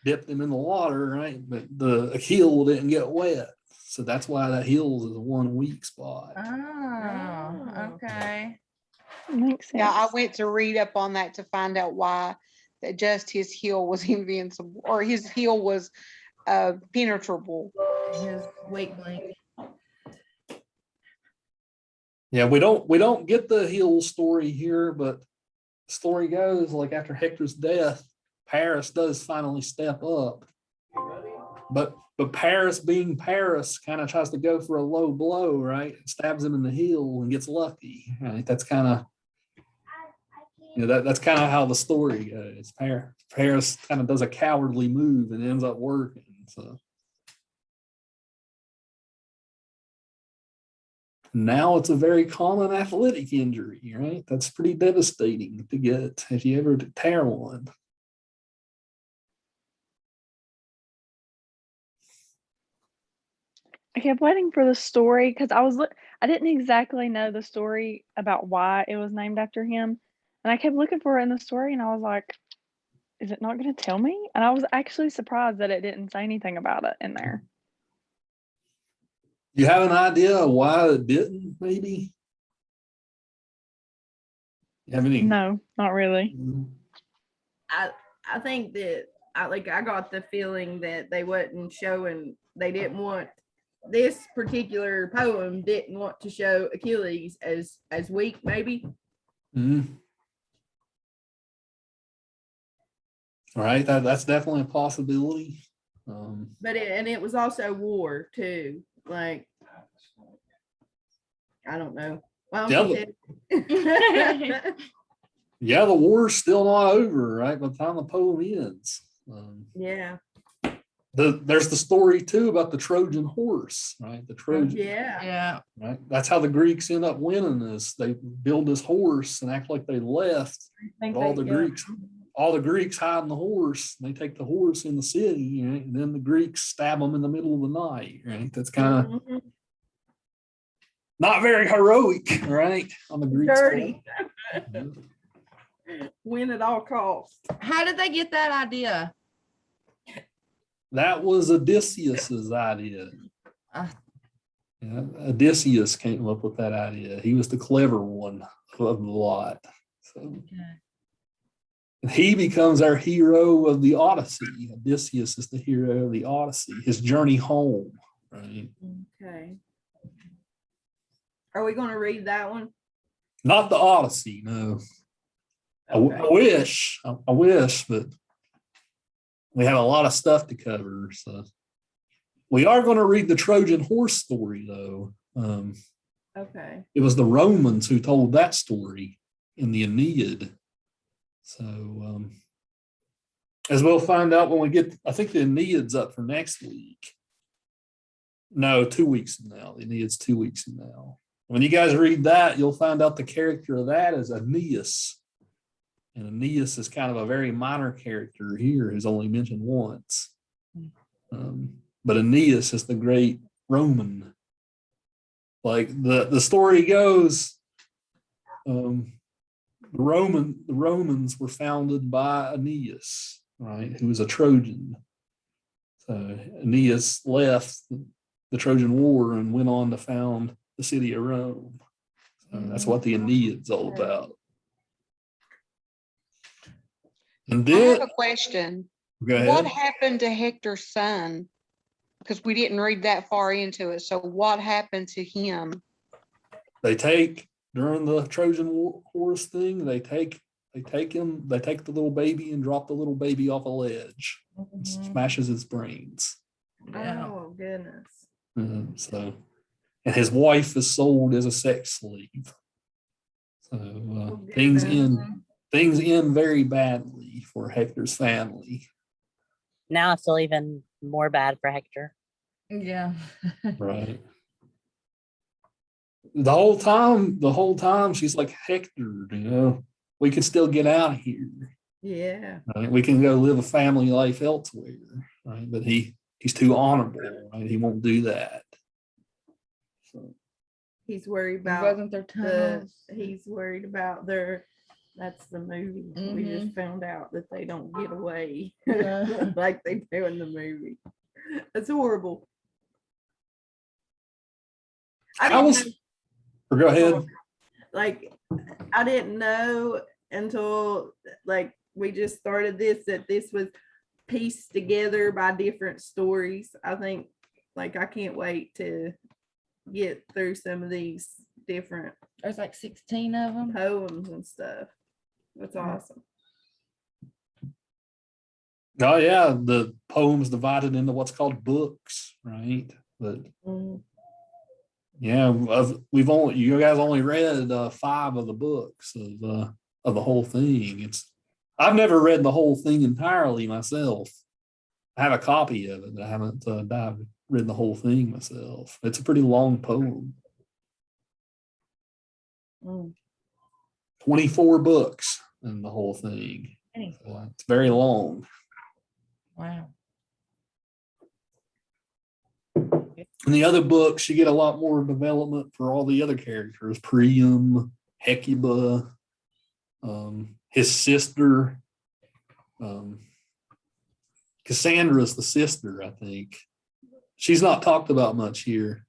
dipped him in the water, right? But the heel didn't get wet. So that's why that heels is one weak spot. Oh, okay. Makes sense. Yeah, I went to read up on that to find out why that just his heel was invincible, or his heel was penetrable. His weak link. Yeah, we don't get the heel story here, but the story goes like after Hector's death, Paris does finally step up. But Paris, being Paris, kind of tries to go for a low blow, right? Stabs him in the heel and gets lucky. Right? That's kind of, that's kind of how the story goes. Paris kind of does a cowardly move and ends up working. So now it's a very common athletic injury, right? That's pretty devastating to get if you ever tear one. I kept waiting for the story because I didn't exactly know the story about why it was named after him. And I kept looking for it in the story and I was like, is it not going to tell me? And I was actually surprised that it didn't say anything about it in there. You have an idea why it didn't, maybe? You have any? No, not really. I think that I got the feeling that they wasn't showing, they didn't want this particular poem didn't want to show Achilles as weak, maybe. Mm-hmm. All right, that's definitely a possibility. But it was also war too. Like, I don't know. Well, yeah, the war's still not over, right? By the time the poem ends. Yeah. There's the story too about the Trojan horse, right? The Trojan. Yeah. Right. That's how the Greeks end up winning this. They build this horse and act like they left. All the Greeks hide in the horse. They take the horse in the city, right? And then the Greeks stab them in the middle of the night, right? That's kind of not very heroic, right? On the Greeks. Dirty. Win at all costs. How did they get that idea? That was Odysseus's idea. Yeah, Odysseus came up with that idea. He was the clever one of the lot. So he becomes our hero of the Odyssey. Odysseus is the hero of the Odyssey, his journey home, right? Okay. Are we going to read that one? Not the Odyssey, no. I wish, but we have a lot of stuff to cover. So we are going to read the Trojan Horse story, though. Okay. It was the Romans who told that story in the Aeneid. So as we'll find out when we get, I think the Aeneid's up for next week. No, 2 weeks from now. The Aeneid's 2 weeks from now. When you guys read that, you'll find out the character of that is Aeneas. And Aeneas is kind of a very minor character here, who's only mentioned once. But Aeneas is the great Roman. Like the story goes, the Romans were founded by Aeneas, right? Who was a Trojan. So Aeneas left the Trojan War and went on to found the city of Rome. So that's what the Aeneid's all about. And I then, have a question. go What ahead. happened to Hector's son? Because we didn't read that far into it. So what happened to him? They take during the Trojan Horse thing. They take the little baby and drop the little baby off a ledge. Smashes his brains. Oh, goodness. So, and his wife is sold as a sex slave. So things end very badly for Hector's family. Now I feel even more bad for Hector. Yeah. Right. The whole time she's like, Hector, we can still get out of here. Yeah. Right? We can go live a family life elsewhere. Right. But he's too honorable, right? He won't do that. So He's worried about Wasn't there tunnels? he's worried about that's the movie. We just found out that they don't get away like they do in the movie. It's horrible. Go ahead. Like, I didn't know until like we just started this that this was pieced together by different stories. I think like I can't wait to get through some of these different There's like 16 of them. poems and stuff. That's awesome. Oh yeah, the poems divided into what's called books, right? But yeah, you guys only read 5 of the books of the whole thing. I've never read the whole thing entirely myself. I have a copy of it, but I haven't read the whole thing myself. It's a pretty long poem. 24 books in the whole thing. So it's very long. Wow. In the other books, you get a lot more development for all the other characters. Priam, Hecuba, his sister. Cassandra's the sister, I think. She's not talked about much here,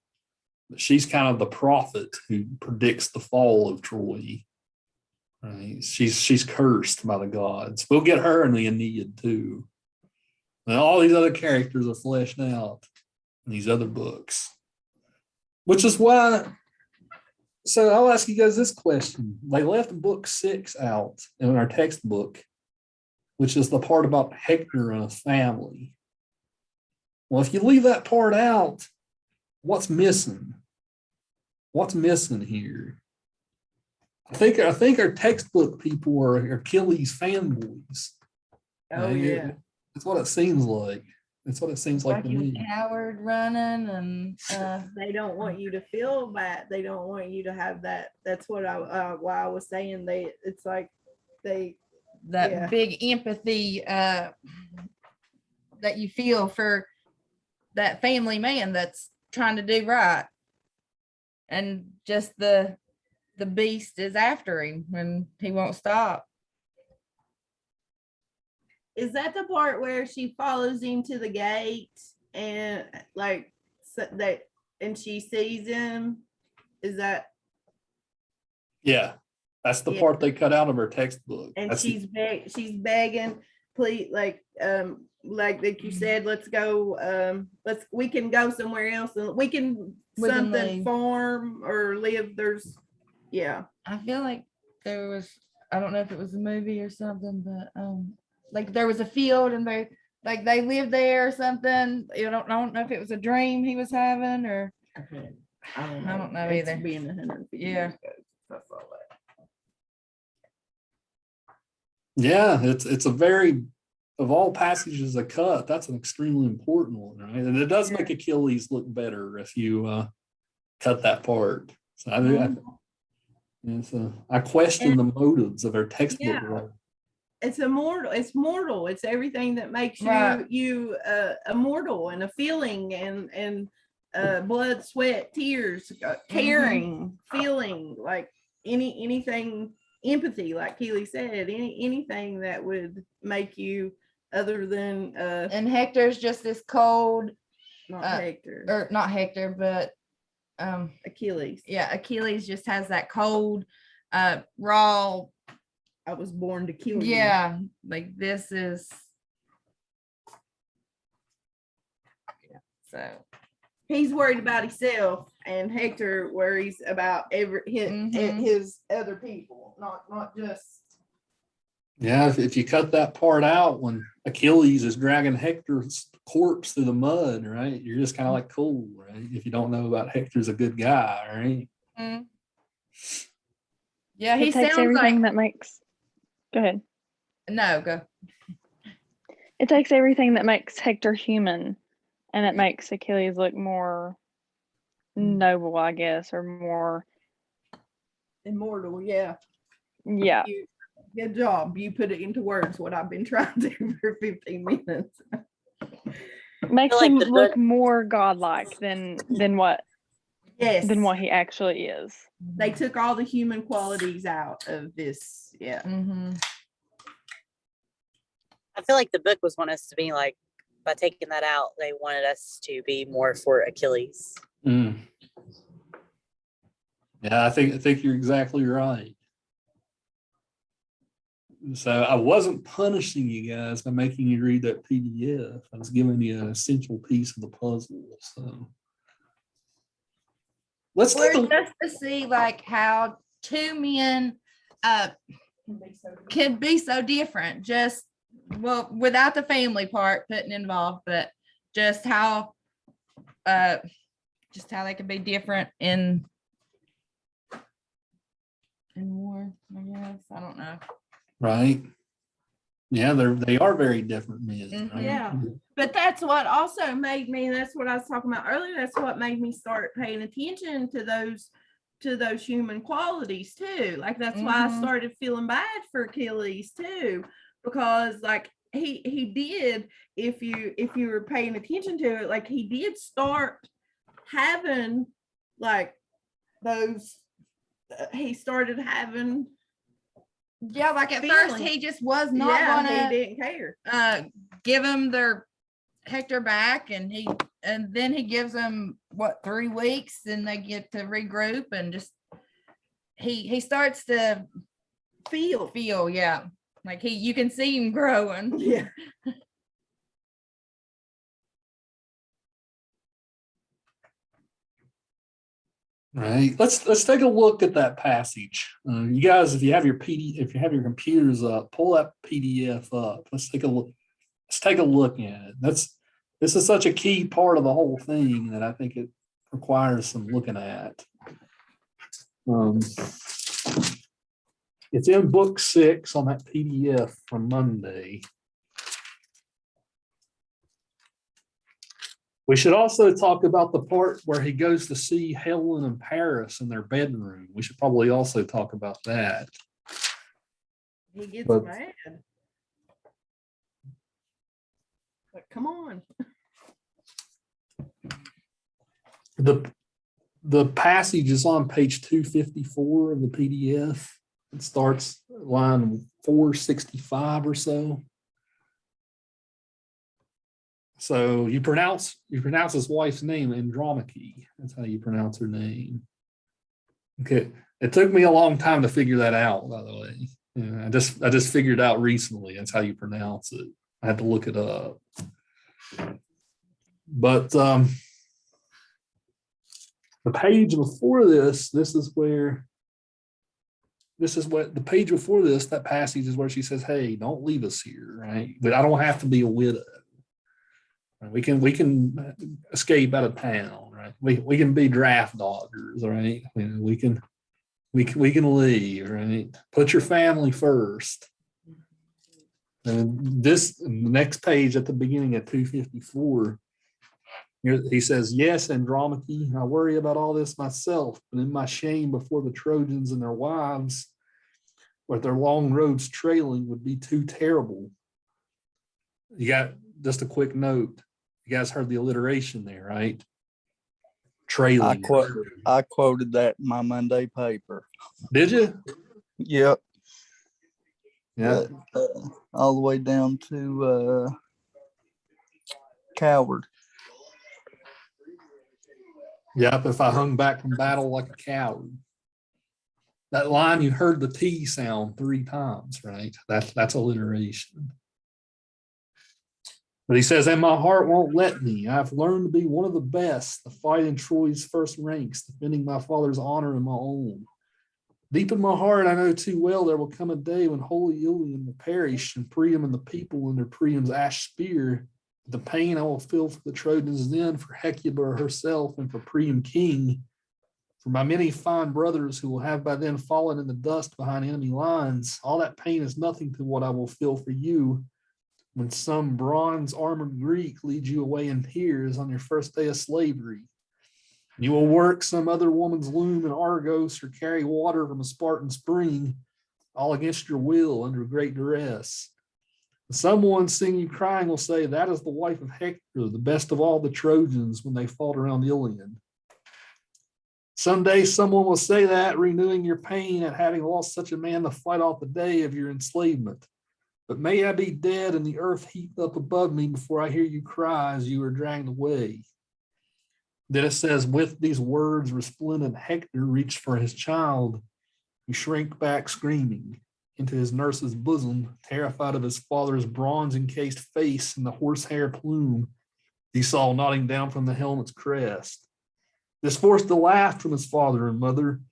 but she's kind of the prophet who predicts the fall of Troy. Right? She's cursed by the gods. We'll get her in the Aeneid too. And all these other characters are fleshed out in these other books, which is why. So I'll ask you guys this question: they left book 6 out in our textbook, which is the part about Hector and his family. Well, if you leave that part out, what's missing? What's missing here? I think our textbook people are Achilles fanboys. Oh yeah. That's what it seems like. That's what it seems like to he was me. coward running and They don't want you to feel bad. They don't want you to have that. That's what why I was saying it's like that yeah. big empathy that you feel for that family man that's trying to do right. And just the beast is after him and he won't stop. Is that the part where she follows him to the gate and like that and she sees him? Is that? Yeah, that's the part they cut out of her textbook. And That's she's begging please, like you said, let's go, we can go somewhere else and we can We can something leave. farm or live. Yeah. I feel like there was, I don't know if it was a movie or something, but like there was a field and they lived there or something. I don't know if it was a dream he was having or I don't know It's either. Being 150 Yeah. years ago. That's all that. Yeah, it's a very, of all passages of cut, that's an extremely important one, right? And it does make Achilles look better if you cut that part. So I question the motives of our textbook. Yeah. writer. It's immortal. It's mortal. It's everything that makes Right. you immortal, and a feeling and blood, sweat, tears, caring, feeling, like anything, empathy, like Keely said, anything that would make you other than and Hector's just this cold, not Hector or not Hector, but Achilles. yeah, Achilles just has that cold, raw. I was born to kill you. Yeah, like this is. Yeah, so He's worried about himself, and Hector worries about his other people, not just. Yeah, if you cut that part out when Achilles is dragging Hector's corpse through the mud, right? You're just kind of like, cool, right? If you don't know about Hector's a good guy, right? yeah, he It takes sounds everything like that makes. Go ahead. no go. It takes everything that makes Hector human, and it makes Achilles look more noble, I guess, or more. Immortal, yeah. Yeah. Good job. You put it into words, what I've been trying to do for 15 minutes. Makes like him the look book- more godlike than what Yes. he actually is. They took all the human qualities out of this. Yeah. I feel like the book was wanting us to be like, by taking that out, they wanted us to be more for Achilles. Yeah, I think you're exactly right. So I wasn't punishing you guys by making you read that PDF. I was giving you an essential piece of the puzzle. So let's take Or a just to see like how two men can be so different, just without the family part putting involved, but just how they can be different in war, I guess. I don't know. right. Yeah, they are very different men. Right? Yeah. But that's what also made me, that's what I was talking about earlier. That's what made me start paying attention to those human qualities too. Like that's why I started feeling bad for Achilles too, because like he did, if you were paying attention to it, like he did start having like those, he started having, Yeah, like at first Feeling. he just was not he gonna didn't care. give them their Hector back, and then he gives them 3 weeks, and they get to regroup, and just he starts to feel, yeah, like you can see him growing. Yeah. Right. Let's take a look at that passage. You guys, if you have your computers up, pull that PDF up. Let's take a look. Let's take a look at it. This is such a key part of the whole thing that I think it requires some looking at. It's in book 6 on that PDF from Monday. We should also talk about the part where he goes to see Helen and Paris in their bedroom. We should probably also talk about that. He gets But- mad. But come on. The passage is on page 254 of the PDF. It starts at line 465 or so. So you pronounce his wife's name Andromache. That's how you pronounce her name. Okay. It took me a long time to figure that out, by the way. Yeah, I just figured out recently that's how you pronounce it. I had to look it up. But the page before this is what the page before this, that passage is where she says, hey, don't leave us here, right? But I don't have to be a widow. We can escape out of town, right? We can be draft doggers, right? We can leave, right? Put your family first. And the next page at the beginning at 254, he says, yes, Andromache, I worry about all this myself, but in my shame before the Trojans and their wives, with their long roads trailing, would be too terrible. You got just a quick note. You guys heard the alliteration there, right? Trailing. I quoted that in my Monday paper. Did you? Yep. Yeah. All the way down to coward. Yep. If I hung back from battle like a coward. That line, you heard the T sound 3 times, right? That's alliteration. But he says, and my heart won't let me. I've learned to be one of the best, to fight in Troy's first ranks, defending my father's honor and my own. Deep in my heart, I know too well there will come a day when holy Iliad will perish, and Priam and the people in their Priam's ash spear. The pain I will feel for the Trojans then, for Hecuba herself, and for Priam king, for my many fine brothers who will have by then fallen in the dust behind enemy lines. All that pain is nothing to what I will feel for you when some bronze armored Greek leads you away in tears on your first day of slavery. You will work some other woman's loom in Argos or carry water from a Spartan spring, all against your will under great duress. And someone seeing you crying will say, that is the wife of Hector, the best of all the Trojans when they fought around Iliad. Someday someone will say that, renewing your pain at having lost such a man to fight off the day of your enslavement. But may I be dead and the earth heaped up above me before I hear you cry as you are dragged away. Then it says, with these words, resplendent Hector reached for his child, who shrank back screaming into his nurse's bosom, terrified of his father's bronze-encased face and the horsehair plume he saw nodding down from the helmet's crest. This forced a laugh from his father and mother.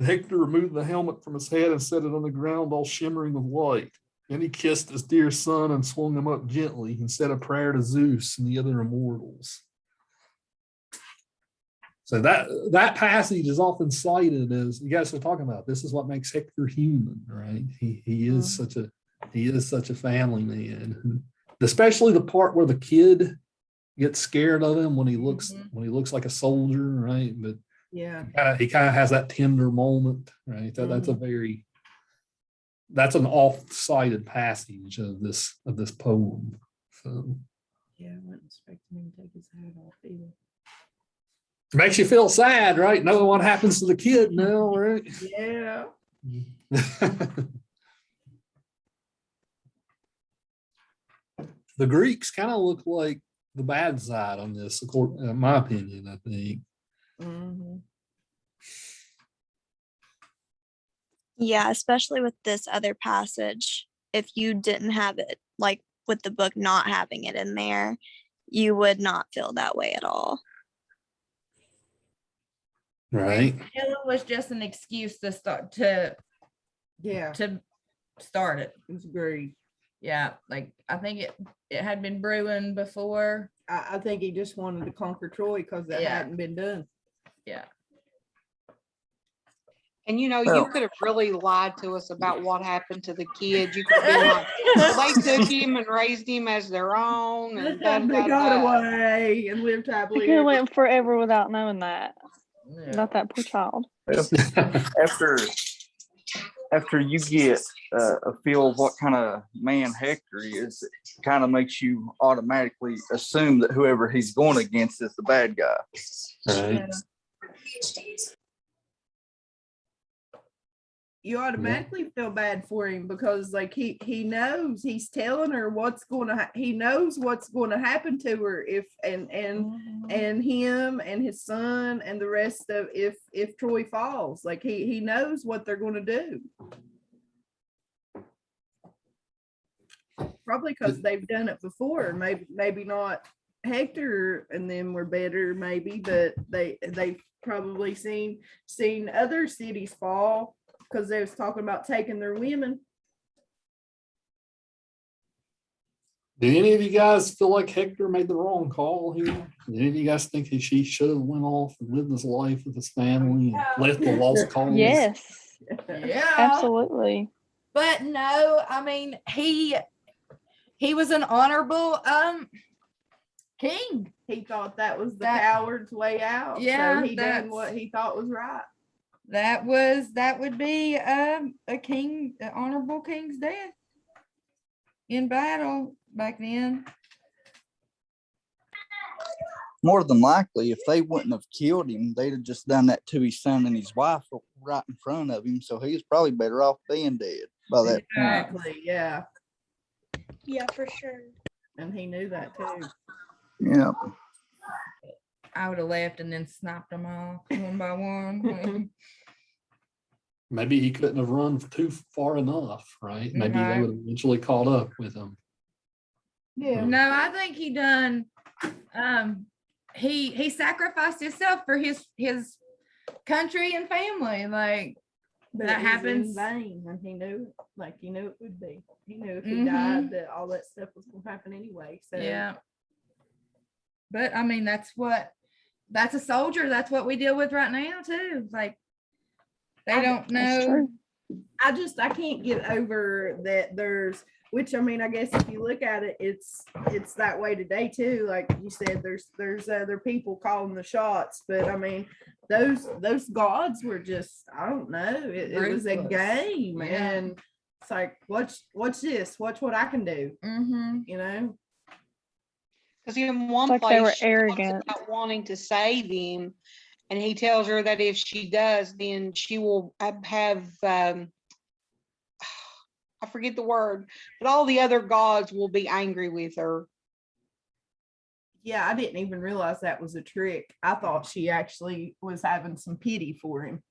Hector removed the helmet from his head and set it on the ground all shimmering with light. Then he kissed his dear son and swung him up gently and said a prayer to Zeus and the other immortals. So that passage is often cited as, you guys are talking about, this is what makes Hector human, right? He is such a family man. Especially the part where the kid gets scared of him when he looks like a soldier, right? But Yeah. he kind of has that tender moment, right? That's an oft-cited passage of this poem. So Yeah, I wasn't expecting him to take his hat off either. it makes you feel sad, right? Knowing what happens to the kid now, right? Yeah. The Greeks kind of look like the bad side on this, in my opinion, I think. Mm-hmm. Yeah, especially with this other passage. If you didn't have it, like with the book not having it in there, you would not feel that way at all. Right. It was just an excuse to start to start it. It's great. Yeah, like I think it had been brewing before. I think he just wanted to conquer Troy because that Yeah. hadn't been done. Yeah. And you Well- could have really lied to us about what happened to the kid. You could have been like, they took him and raised him as their own, and They got away and lived I happily. could have ever went forever without knowing that. Yeah. About that poor child. After you get a feel of what kind of man Hector is, it kind of makes you automatically assume that whoever he's going against is the bad guy. Right. You automatically feel bad for him because like he knows he's telling her what's going to he knows what's going to happen to her if and him and his son and the rest of if Troy falls, like he knows what they're going to do. probably because they've done it before. Maybe not Hector and them were better, maybe, but they've probably seen other cities fall because they was talking about taking their women. Do any of you guys feel like Hector made the wrong call here? Do any of you guys think that she should have went off and lived his life with his family and left the lost cause? Yes, Yeah. absolutely. But no, I mean, he was an honorable king. He thought that was the That- coward's way out. Yeah, so he done that's- what he thought was right. That would be a king, an honorable king's death in battle back then. More than likely, if they wouldn't have killed him, they'd have just done that to his son and his wife right in front of him. So he's probably better off being dead by that point. Exactly. Yeah. Yeah, for sure. And he knew that too. Yeah. I would have left and then sniped them all one by one. Maybe he couldn't have run too far enough, right? Maybe they Right. would have eventually caught up with him. Yeah. No, I think he done. He sacrificed himself for his country and family. Like But that it was happens. in vain, and he knew it. Like he knew it would be. He knew if he Mhm. died that all that stuff was gonna happen anyway. So yeah. But I mean, that's a soldier. That's what we deal with right now too. Like they don't That's know. true. I can't get over that there's, which I mean, I guess if you look at it, it's that way today too. Like you said, there's other people calling the shots, but I mean, those gods were just, I don't know, it was a Ruthless. game. Yeah. And it's like, watch this, watch what I can do, Mm-hmm. you know? Because in one It's like they were place she talks arrogant. about wanting to save him, and he tells her that if she does, then she will have I forget the word, but all the other gods will be angry with her. Yeah, I didn't even realize that was a trick. I thought she actually was having some pity for him.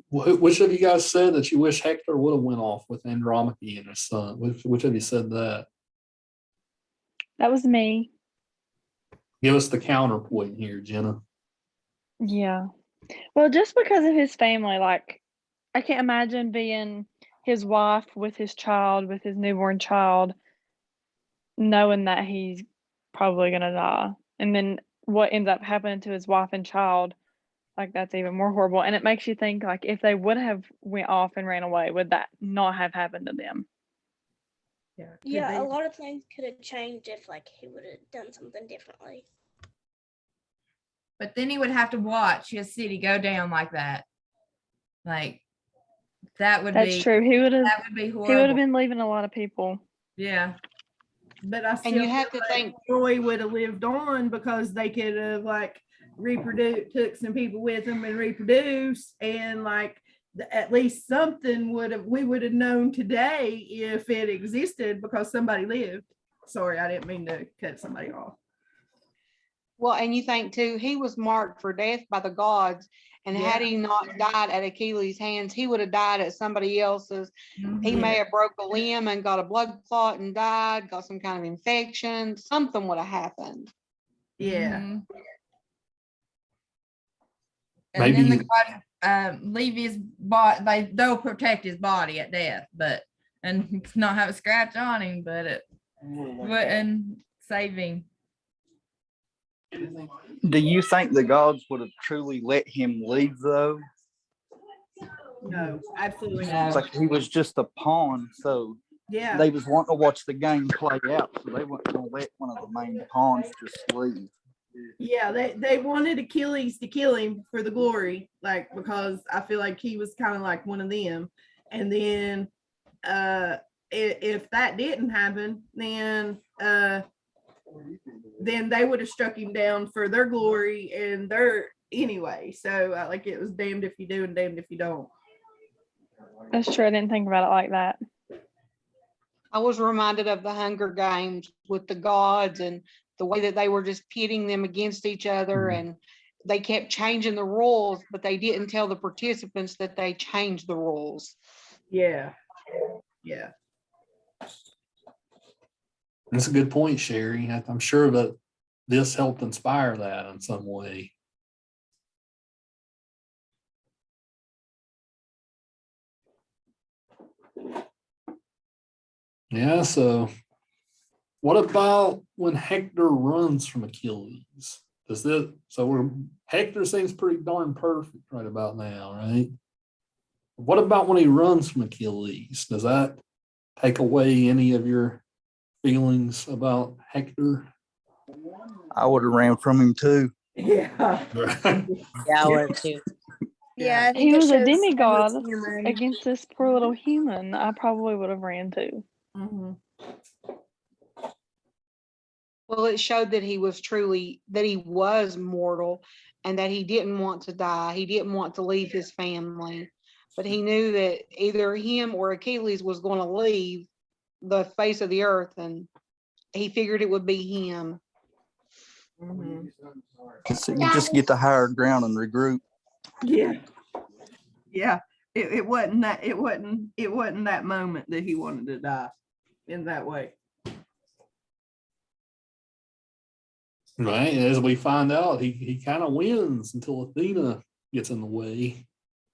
Which of you guys said that you wish Hector would have went off with Andromache and his son? Which of you said that? That was me. Give us the counterpoint here, Jenna. Yeah. Well, just because of his family, like I can't imagine being his wife with his child, with his newborn child, knowing that he's probably gonna die. And then what ends up happening to his wife and child, like that's even more horrible. And it makes you think like if they would have went off and ran away, would that not have happened to them? Yeah. could Yeah, a be. lot of things could have changed if like he would have done something differently. But then he would have to watch his city go down like that. Like that would That's be true. He would have that would be he would horrible. have been leaving a lot of people. Yeah. But I still And you have feel to like think, Troy would have lived on because they could have like took some people with them and reproduced, and like at least something we would have known today if it existed because somebody lived. Sorry, I didn't mean to cut somebody off. well, and you think too, he was marked for death by the gods, and had Yeah. he not died at Achilles' hands, he would have died at somebody else's. He Mhm. may have broke a limb and got a blood clot and died, got some kind of infection, something would have happened. Yeah. Mhm. And then Maybe- the God leave his body. They'll protect his body at death, but and not have a scratch on him, but it wouldn't save him. Do you think the gods would have truly let him leave though? No, absolutely No. It's not. like he was just a pawn, so Yeah. they was wanting to watch the game play out, so they weren't gonna let one of the main pawns just leave. Yeah, they wanted Achilles to kill him for the glory, like because I feel like he was kind of like one of them. And then if that didn't happen, then they would have struck him down for their glory and their anyway. So like it was damned if you do and damned if you don't. That's true. I didn't think about it like that. I was reminded of the Hunger Games with the gods and the way that they were just pitting them against each other. Mhm. And they kept changing the rules, but they didn't tell the participants that they changed the rules. Yeah. Yeah. That's a good point, Sherry. I'm sure that this helped inspire that in some way. Yeah, so what about when Hector runs from Achilles? Hector seems pretty darn perfect right about now, right? What about when he runs from Achilles? Does that take away any of your feelings about Hector? I would have ran from him too. Yeah. Yeah, I would too. Yeah, I think He it was a shows him as demigod human. against this poor little human. I probably would have ran too. Mhm. Well, it showed that he was mortal and that he didn't want to die. He didn't want to leave his family, but he knew that either him or Achilles was going to leave the face of the earth, and he figured it would be him. Mhm. So you just get to higher ground and regroup. Yeah. Yeah. It wasn't that moment that he wanted to die in that way. Right. As we find out, he kind of wins until Athena gets in the way.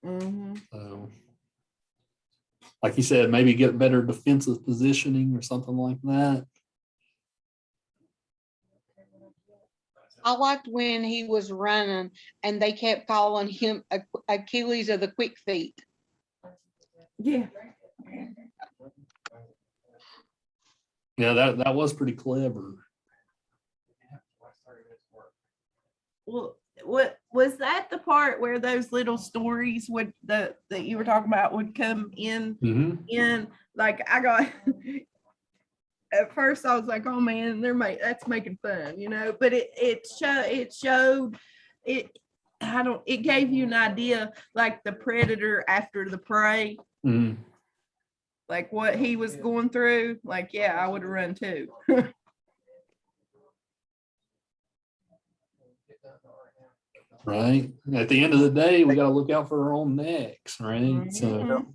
Mm-hmm. So, like you said, maybe get better defensive positioning or something like that. I liked when he was running and they kept calling him Achilles of the quick feet. Yeah. Yeah, that was pretty clever. Well, what was that the part where those little stories would that you were talking about would come in? Mm-hmm. In like I got at first I was like, oh man, that's making fun, but it showed it. It gave you an idea, like the predator after the prey, Mm-hmm. like what he was going through. Like, yeah, I would have run too. Right. At the end of the day, we got to look out for our own necks, right? So,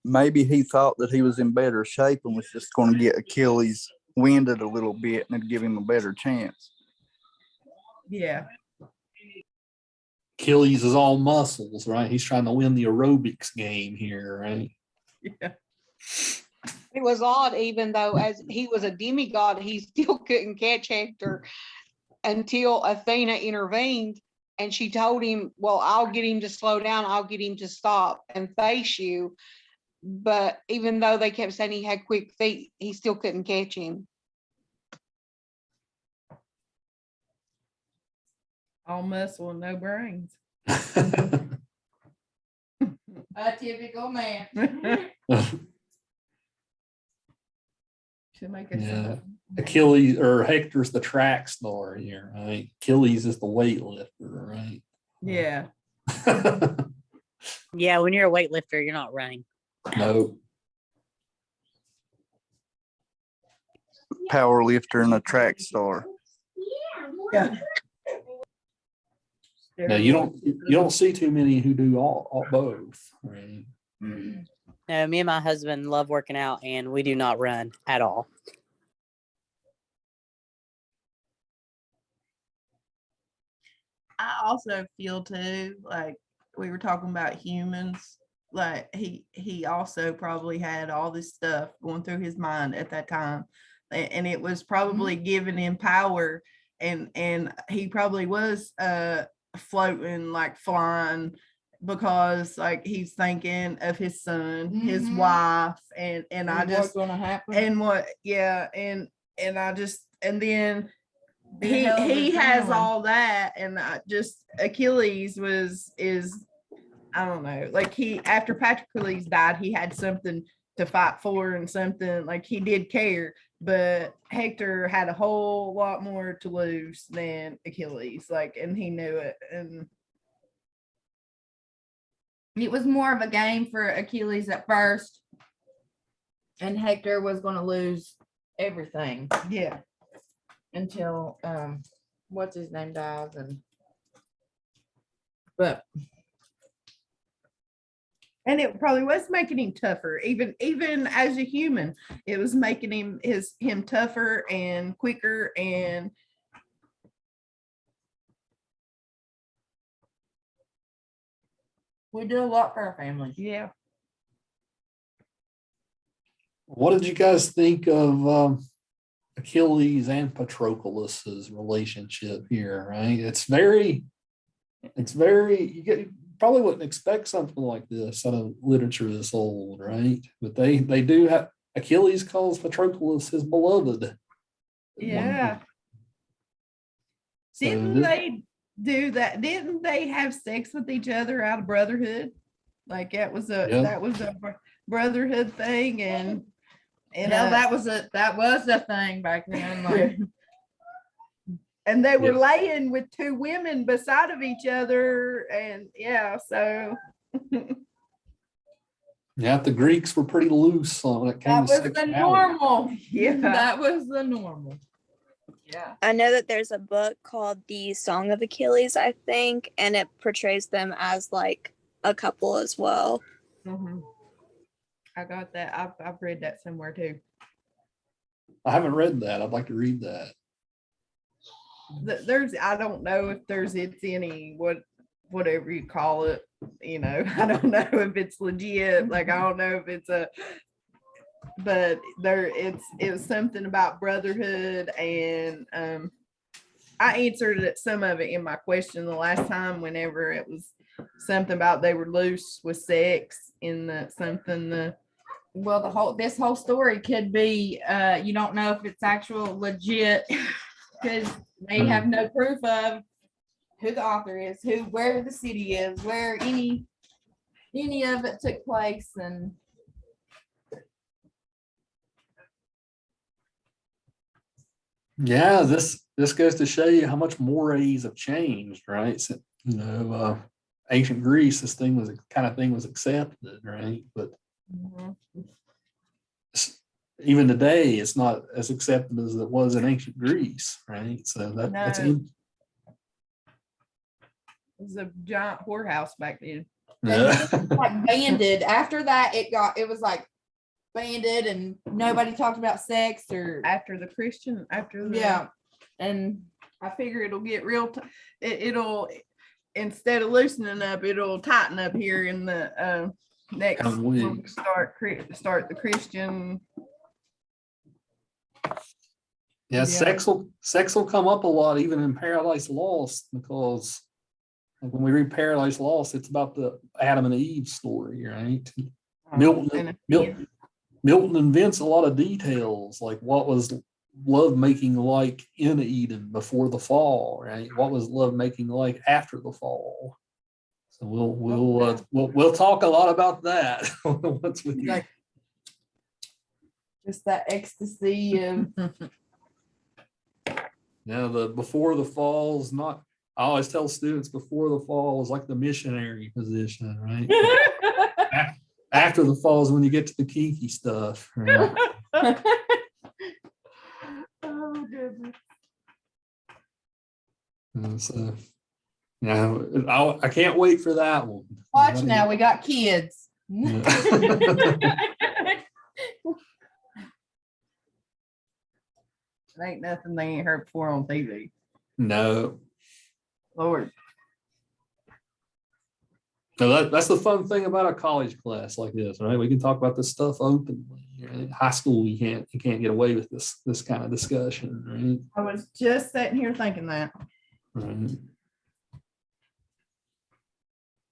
Maybe he thought that he was in better shape and was just going to get Achilles winded a little bit and it'd give him a better chance. Yeah. Achilles is all muscles, right? He's trying to win the aerobics game here, right? Yeah. It was odd, even though as he was a demigod, he still couldn't catch Hector until Athena intervened and she told him, well, I'll get him to slow down, I'll get him to stop and face you. But even though they kept saying he had quick feet, he still couldn't catch him. All muscle and no brains. A typical man. Should make it Yeah. Achilles or Hector's the track star here, right? Achilles is the weightlifter, right? Yeah. Yeah, when you're a weightlifter, you're not running. No. Power lifter and a track star. Yeah. Now you don't see too many who do all both, right? No, me and my husband love working out, and we do not run at all. I also feel too, like we were talking about humans, like he also probably had all this stuff going through his mind at that time. And it was probably giving him power, and he probably was floating, like flying, because like he's thinking of his son, his wife, and I What's just gonna happen? and what and I just and then Be a hell of he a has adrenaline. all that, and just Achilles is I don't know, like he after Patroclus died, he had something to fight for and something, like he did care, but Hector had a whole lot more to lose than Achilles, like, and he knew it. And It was more of a game for Achilles at first, and Hector was going to lose everything yeah, until what's his name dies, and But and it probably was making him tougher, even as a human. It was making him tougher and quicker, and We do a lot for our family. yeah. What did you guys think of Achilles and Patroclus's relationship here? Right, it's very. You probably wouldn't expect something like this out of literature this old, right? But they do have. Achilles calls Patroclus his beloved. at one Yeah. point. Didn't So they do that? Didn't they have sex with each other out of brotherhood? Like that was a brotherhood thing, and No, that was a thing back then. Like, and they were Yeah. laying with two women beside of each other, and yeah, so Yeah, the Greeks were pretty loose when it came that to was the sexuality. normal. yeah. That was the normal. Yeah. I know that there's a book called The Song of Achilles, I think, and it portrays them as like a couple as well. Mhm. I got that. I've read that somewhere too. I haven't read that. I'd like to read that. There's I don't know if it's any whatever you call it, I don't know if it's legit, like I don't know if it's but it was something about brotherhood, and I answered some of it in my question the last time whenever it was something about they were loose with sex in Well, this whole story could be you don't know if it's actual legit because they have no proof of who the author is, where the city is, where any of it took place, and Yeah, this goes to show you how much mores have changed, right? So, ancient Greece, this kind of thing was accepted, right? But even today, it's not as accepted as it was in ancient Greece, right? So that's No. It was a giant whorehouse back then. yeah. like banded. After that, it was like banded, and nobody talked about sex or After the yeah. And I figure it'll get real. It'll instead of loosening up, it'll tighten up here in the next Coming when we weeks. start the Christian. Yeah, sex will come up a lot, even in Paradise Lost, because like when we read Paradise Lost, it's about the Adam and Eve story, right? Milton invents a lot of details, like what was love making like in Eden before the fall, right? What was love making like after the fall? So we'll talk a lot about that once we Like just that ecstasy of the before the fall is not. I always tell students before the fall is like the missionary position, right? After the fall is when you get to the kinky stuff, right? oh goodness. And so, I can't wait for that one. watch now. We got kids. Yeah. Ain't nothing they ain't heard before on TV. No. Lord. No, that's the fun thing about a college class like this, right? We can talk about this stuff openly. In high school, you can't get away with this kind of discussion, right? I was just sitting here thinking that. Right.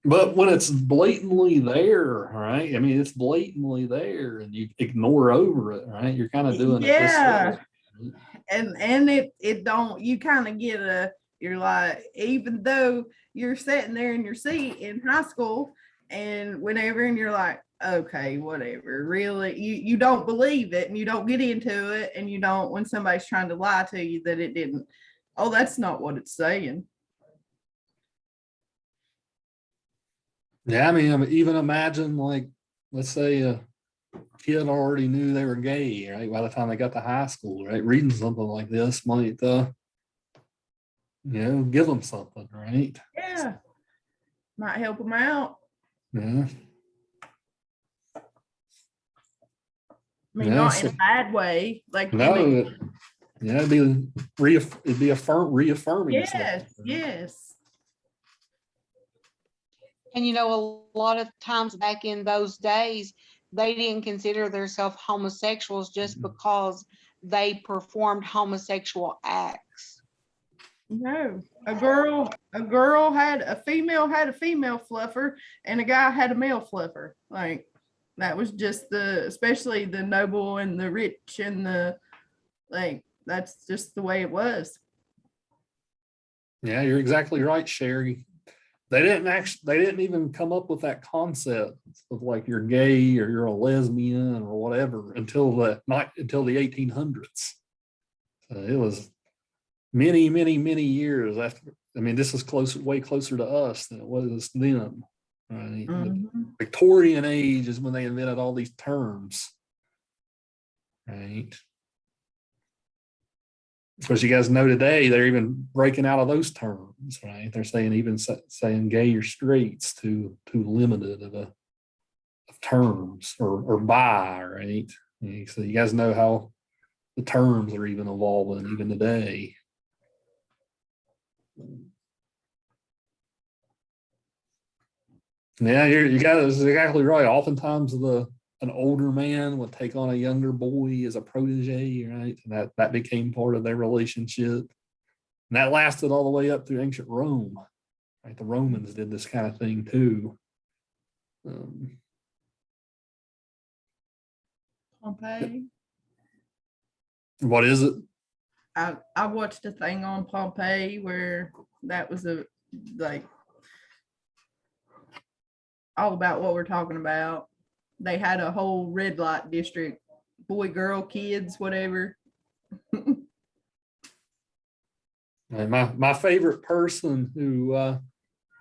But when it's blatantly there, right? I mean, it's blatantly there, and you ignore over it, right? You're kind of doing Yeah. it. This way. And it don't, you kind of get you're like, even though you're sitting there in your seat in high school and whenever, and you're like, okay, whatever, really, you don't believe it, and you don't get into it, and you don't, when somebody's trying to lie to you that it didn't, oh, that's not what it's saying. Yeah, I mean, even imagine, like, let's say a kid already knew they were gay, right? By the time they got to high school, right? Reading something like this might, give them something, right? Yeah. Might help them out. Yeah. I mean, Yeah, not so- in a bad way. Like, I No, mean, yeah, it'd be reaffirming. yes, stuff. yes. And a lot of times back in those days, they didn't consider themselves homosexuals just because they performed homosexual acts. No, a female had a female fluffer, and a guy had a male fluffer. Like, that was just especially the noble and the rich and that's just the way it was. Yeah, you're exactly right, Sherry. They didn't even come up with that concept of like you're gay or you're a lesbian or whatever until the 1800s. So it was many, many, many years after. I mean, this is way closer to us than it was then. Right? The Victorian age is when they invented all these terms. Right. Of course, you guys know today they're even breaking out of those terms, right? They're saying saying gay or straight's too limited of terms or bi, right? So you guys know how the terms are even evolving even today. Yeah, you guys are exactly right. Oftentimes an older man would take on a younger boy as a protege, right? And that became part of their relationship. And that lasted all the way up through ancient Rome. Right? The Romans did this kind of thing too. Pompeii. What is it? I watched a thing on Pompeii where that was all about what we're talking about. They had a whole red light district, boy, girl, kids, whatever. My favorite person who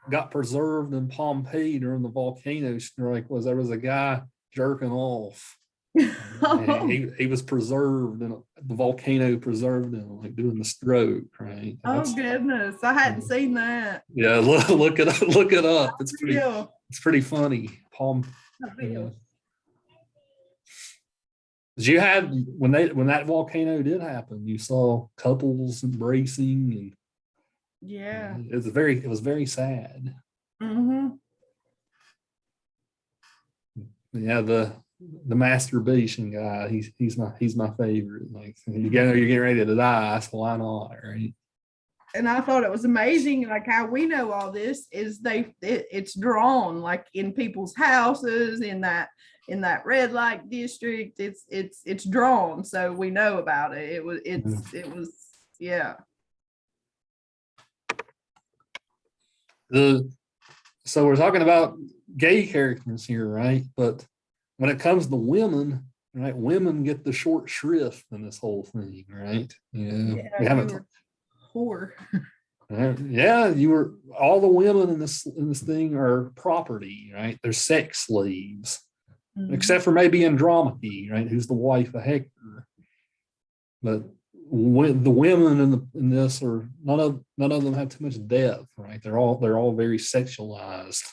got preserved in Pompeii during the volcano strike was there was a guy jerking off. He was preserved, and the volcano preserved him, like doing the stroke, right? Goodness, I hadn't seen that. Yeah, look it up. It's pretty funny. You had when that volcano did happen, you saw couples embracing, and yeah, it was very sad. Yeah, the masturbation guy, he's my favorite. Like, you're getting ready to die, so why not, right? And I thought it was amazing, like how we know all this is it's drawn like in people's houses in that red light district. It's drawn, so we know about it. It was yeah. So we're talking about gay characters here, right? But when it comes to women, right, women get the short shrift in this whole thing, right? We haven't. Whore. Yeah, all the women in this thing are property, right? They're sex slaves, except for maybe Andromache, right? Who's the wife of Hector. But the women in this are none of them have too much depth, right? They're all very sexualized.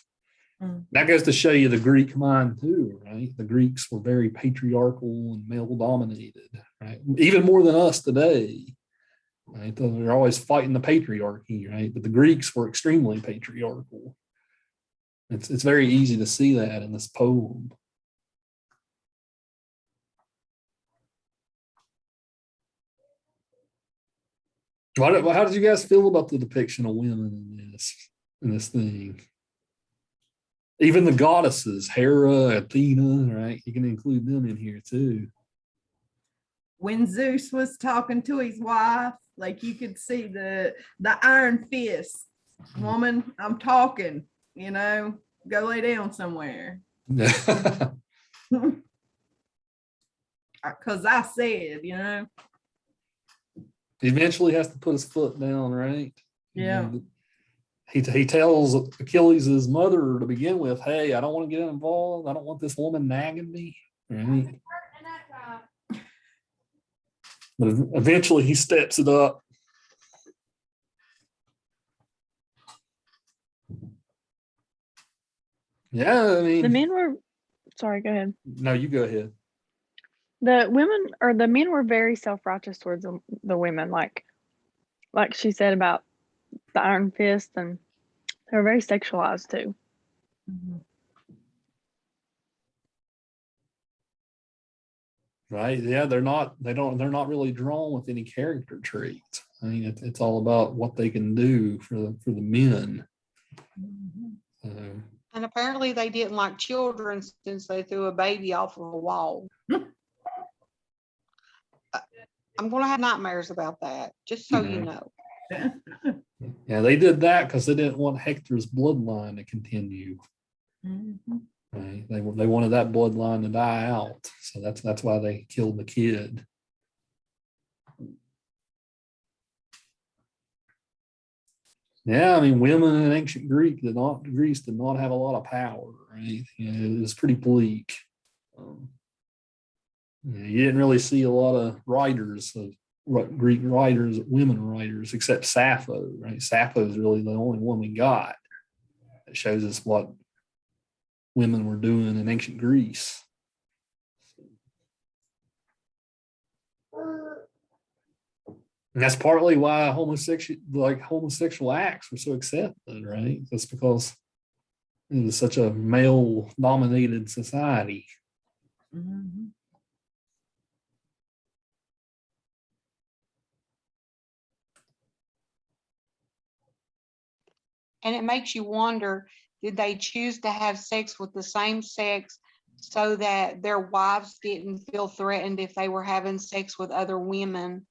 That goes to show you the Greek mind too, right? The Greeks were very patriarchal and male dominated, right? Even more than us today. Right? They're always fighting the patriarchy, right? But the Greeks were extremely patriarchal. It's very easy to see that in this poem. How did you guys feel about the depiction of women in this thing? Even the goddesses, Hera, Athena, right? You can include them in here too. When Zeus was talking to his wife, like you could see the iron fist. Woman, I'm talking, go lay down somewhere. Because I said, He eventually has to put his foot down, right? Yeah. He tells Achilles' mother to begin with, hey, I don't want to get involved. I don't want this woman nagging me. Right? But eventually he steps it up. Yeah, I The mean, men were, sorry, go ahead. no, you go ahead. The women or the men were very self-righteous towards the women, like she said about the iron fist, and they were very sexualized too. Right? Yeah, they're not really drawn with any character traits. I mean, it's all about what they can do for the men. And apparently they didn't like children since they threw a baby off of a wall. I'm going to have nightmares about that, just so you know. Yeah, they did that because they didn't want Hector's bloodline to continue. Right? They wanted that bloodline to die out, so that's why they killed the kid. Yeah, I mean, women in ancient Greece did not have a lot of power, right? It was pretty bleak. You didn't really see a lot of writers of Greek writers, women writers, except Sappho, right? Sappho is really the only one we got that shows us what women were doing in ancient Greece. And that's partly why homosexual acts were so accepted, right? That's because it was such a male-dominated society. And it makes you wonder, did they choose to have sex with the same sex so that their wives didn't feel threatened if they were having sex with other women?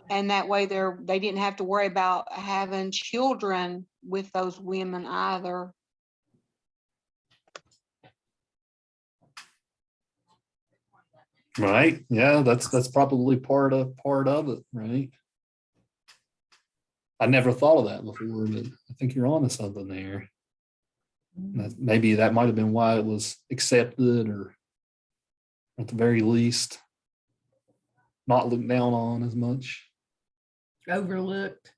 And that way they didn't have to worry about having children with those women either. Right. Yeah, that's probably part of it, right? I never thought of that before, but I think you're onto something there. Maybe that might have been why it was accepted, or at the very least, not looked down on as much. Overlooked.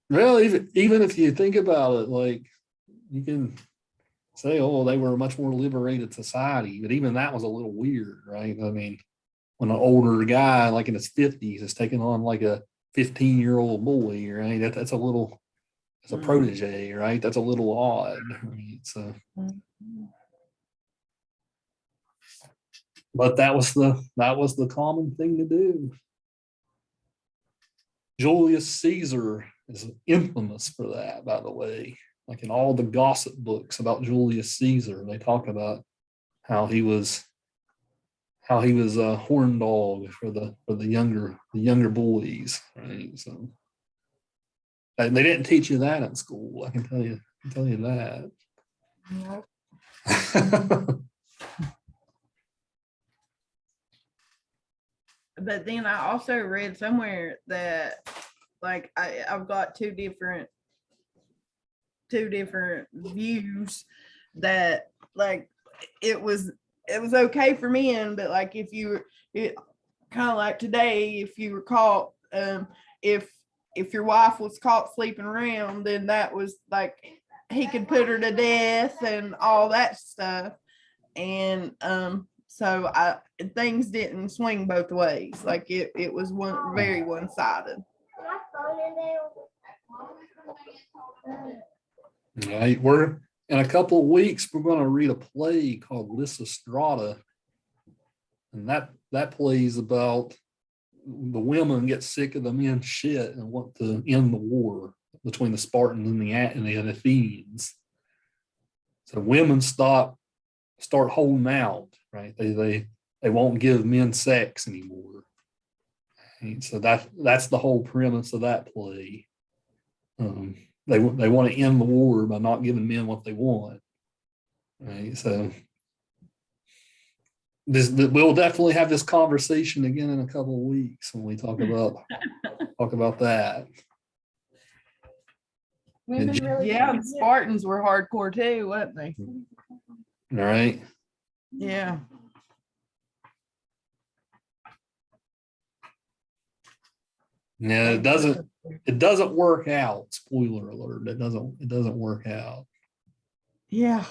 Well, even if you think about it, like, you can say, oh, they were a much more liberated society, but even that was a little weird, right? I mean, when an older guy, like in his 50s, is taking on like a 15-year-old boy, right? That's a little, as a protege, right? That's a little odd, right? So, but that was the common thing to do. Julius Caesar is infamous for that, by the way. Like in all the gossip books about Julius Caesar, they talk about how he was a horn dog for the younger boys, right? So they didn't teach you that in school. I can tell you that. But then I also read somewhere that, like, I've got two different views, that like it was okay for men, but like if you kind of like today, if you were caught, if your wife was caught sleeping around, then that was like he could put her to death and all that stuff. And so things didn't swing both ways. Like it was very one-sided. Right. We're in a couple of weeks, we're going to read a play called Lysistrata. And that play is about the women get sick of the men's shit and want to end the war between the Spartans and the Athenians. So women start holding out, right? They won't give men sex anymore. Right? So that's the whole premise of that play. They want to end the war by not giving men what they want. Right? So we'll definitely have this conversation again in a couple of weeks when we talk about that. Yeah, the Spartans were hardcore too, weren't they? All right. Yeah. Yeah, it doesn't work out. Spoiler alert. It doesn't work out. Yeah.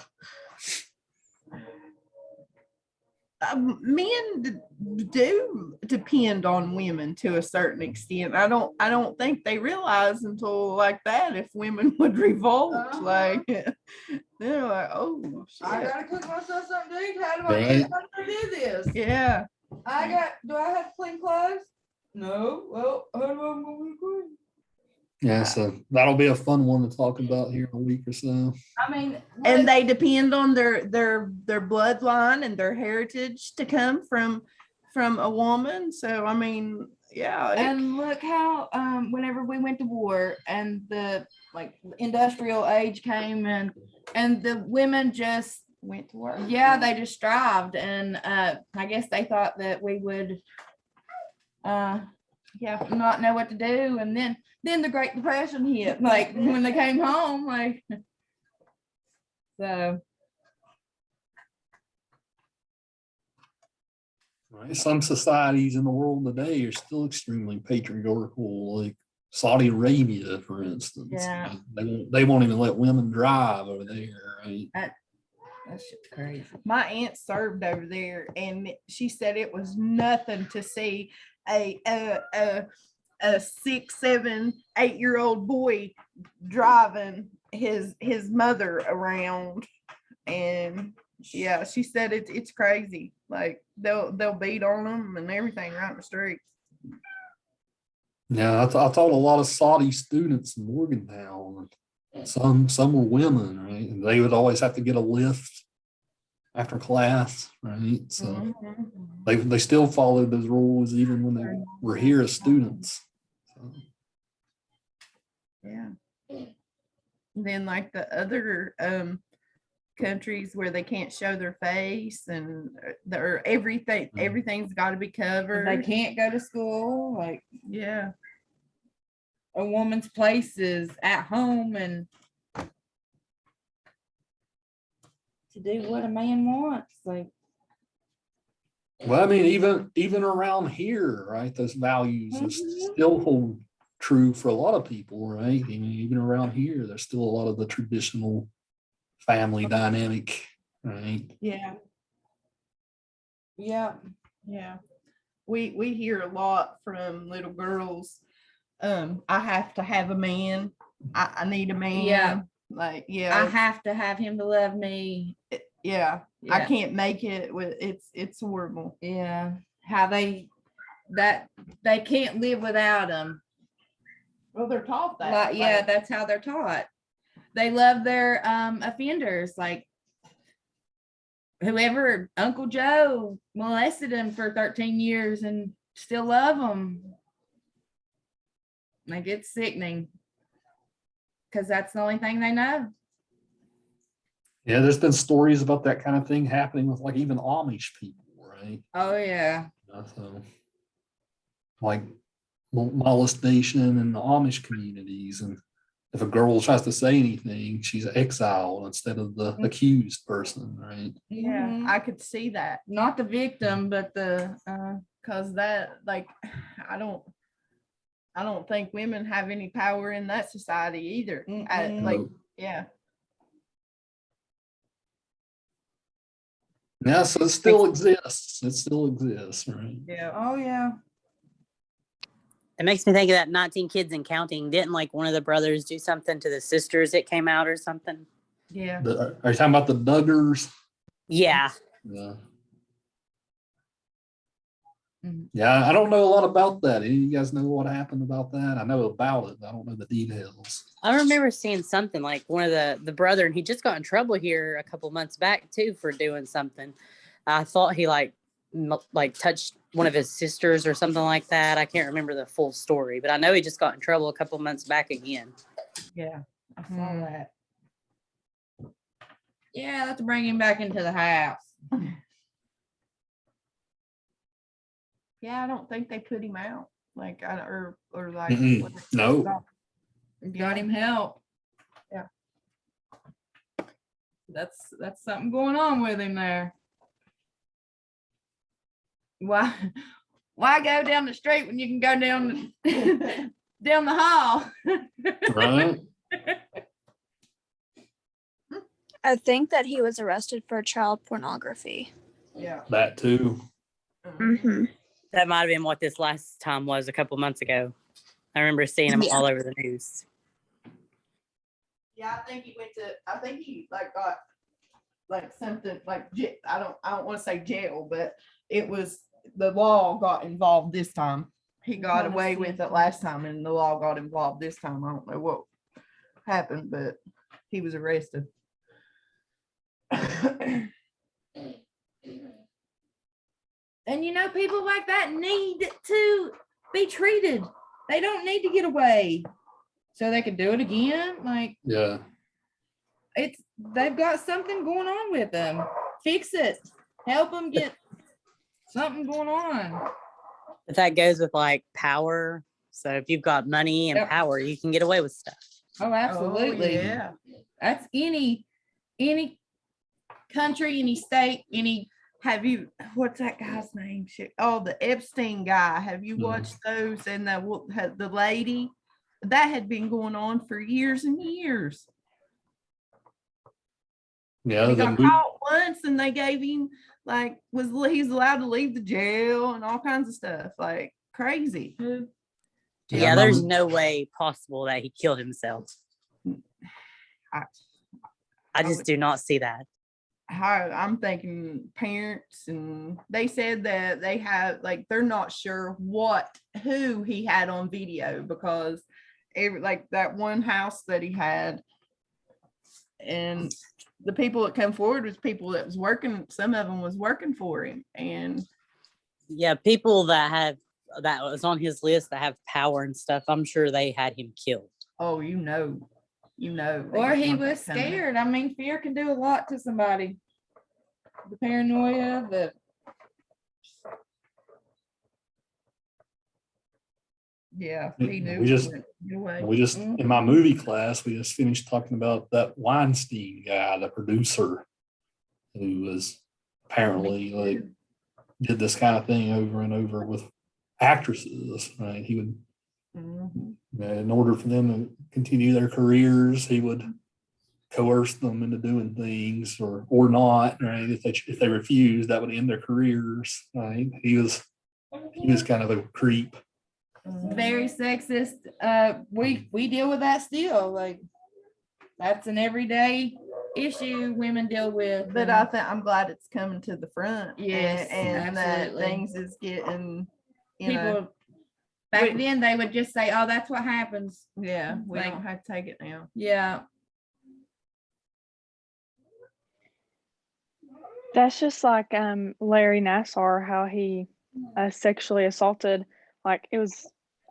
Men do depend on women to a certain extent. I don't think they realize until like that if women would revolt. Like they're like, oh shit. I gotta cook myself something to eat. How do Right. how do I do this? Yeah. Do I have clean clothes? No. Well, how do I move clean? Yeah, so that'll be a fun one to talk about here in a week or so. I mean, And they depend on their bloodline and their heritage to come from a woman. So I mean, yeah. and look how whenever we went to war and the like industrial age came and the women just went to work. yeah they just strived and I guess they thought that we would not know what to do and then the Great Depression hit like when they came home like so Right. Some societies in the world today are still extremely patriarchal, like Saudi Arabia, for instance. Yeah. They won't even let women drive over there. Right? that's just crazy. My aunt served over there, and she said it was nothing to see a 6, 7, 8-year-old boy driving his mother around, and yeah, she said it's crazy. Like they'll beat on them and everything right in the streets. Yeah, I taught a lot of Saudi students in Morgantown. Some were women, right? And they would always have to get a lift after class, right? So they still followed those rules even when they were here as students. So. Yeah. And then like the other countries where they can't show their face and everything's got to be covered. They can't go to school like Yeah. a woman's place is at home and to do what a man wants. Like, Well, I mean, even around here, right? Those values still hold true for a lot of people, right? I mean, even around here, there's still a lot of the traditional family dynamic, right? Yeah. yeah, Yeah. We hear a lot from little girls. I have to have a man. I need a man. Yeah. Like, I yeah. have to have him to love me. Yeah. I Yeah. can't make it with it's horrible. Yeah, how they can't live without him. Well, they're taught that. Like, yeah, that's how they're taught. They love their offenders, like whoever Uncle Joe molested him for 13 years and still love him. Like, it's sickening because that's the only thing they know. Yeah, there's been stories about that kind of thing happening with like even Amish people, right? Oh yeah. So, like molestation in the Amish communities, and if a girl tries to say anything, she's exiled instead of the accused person, right? Yeah, Mhm. I could see that. Not the victim, but the Cause that, like, I don't think women have any power in that society either. Like, Nope. yeah. Yeah, so it still exists. It still exists, right? Yeah. oh yeah. It makes me think of that 19 Kids and Counting. Didn't like one of the brothers do something to the sisters that came out or something? Yeah. Are you talking about the Duggars? Yeah. Yeah. Mhm. Yeah, I don't know a lot about that. Any of you guys know what happened about that? I know about it, but I don't know the details. I remember seeing something like one of the brother, and he just got in trouble here a couple months back too for doing something. I thought he like touched one of his sisters or something like that. I can't remember the full story, but I know he just got in trouble a couple months back again. Yeah. I saw Mm. that. Yeah, let's bring him back into the house. Yeah, I don't think they put him out. Like, or like. No. Got him help. Yeah. That's something going on with him there. why go down the street when you can go down down the hall? Right. I think that he was arrested for child pornography. Yeah. That too. Mm-hmm. That might have been what this last time was a couple months ago. I remember seeing him Yeah. all over the news. Yeah, I think he went to. I think he like got like something like I don't want to say jail, but it was the law got involved this time. He got away with it last time, and the law got involved this time. I don't know what happened, but he was arrested. And people like that need to be treated. They don't need to get away so they can do it again. Like, Yeah. they've got something going on with them. Fix it. Help them get something going on. But that goes with like power. So if you've got money and Yep. power, you can get away with stuff. Oh, absolutely. Oh, yeah. That's any country, any state, any. Have you? What's that guy's name? Shit. Oh, the Epstein guy. Have you Mhm. watched those? And the lady that had been going on for years and years. Yeah. He The got mo- caught once, and they gave him like he's allowed to leave the jail and all kinds of stuff. Like crazy. Yeah, there's no way possible that he killed himself. I just do not see that. I'm thinking parents, and they said that they have like they're not sure who he had on video, because like that one house that he had, and the people that come forward was people that was working, some of them was working for him. And Yeah, people that was on his list that have power and stuff, I'm sure they had him killed. oh, you know they Or didn't he want was that coming. scared. I mean, fear can do a lot to somebody. The paranoia, Yeah, We- he knew we just- it went away. We just, in my movie class, we just finished talking about that Weinstein guy, the producer, who was apparently like did this kind of thing over and over with actresses, right? He would, Mhm. in order for them to continue their careers, he would coerce them into doing things or not, right? If they refused, that would end their careers, right? He was kind of a creep. very sexist. We deal with that still. Like, that's an everyday issue women deal with. But I think I'm glad it's coming to the front. Yes, and that absolutely. things is getting, people know, back we- then they would just say, "Oh, that's what happens." yeah, we like- don't have to take it now. Yeah, That's just like Larry Nassar, how he sexually assaulted, like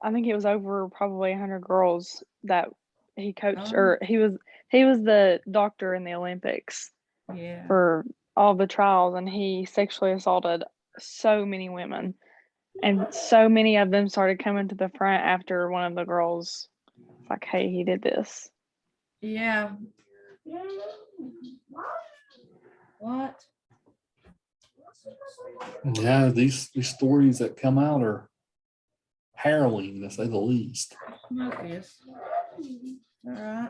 I think it was over probably 100 girls that he coached, Oh. or he was the doctor in the Olympics Yeah. for all the trials, and he sexually assaulted so many women, and so many of them started coming to the front after one of the girls was like, hey, he did this. yeah. What? Yeah, these stories that come out are harrowing, to say the least. Smoke this. All right.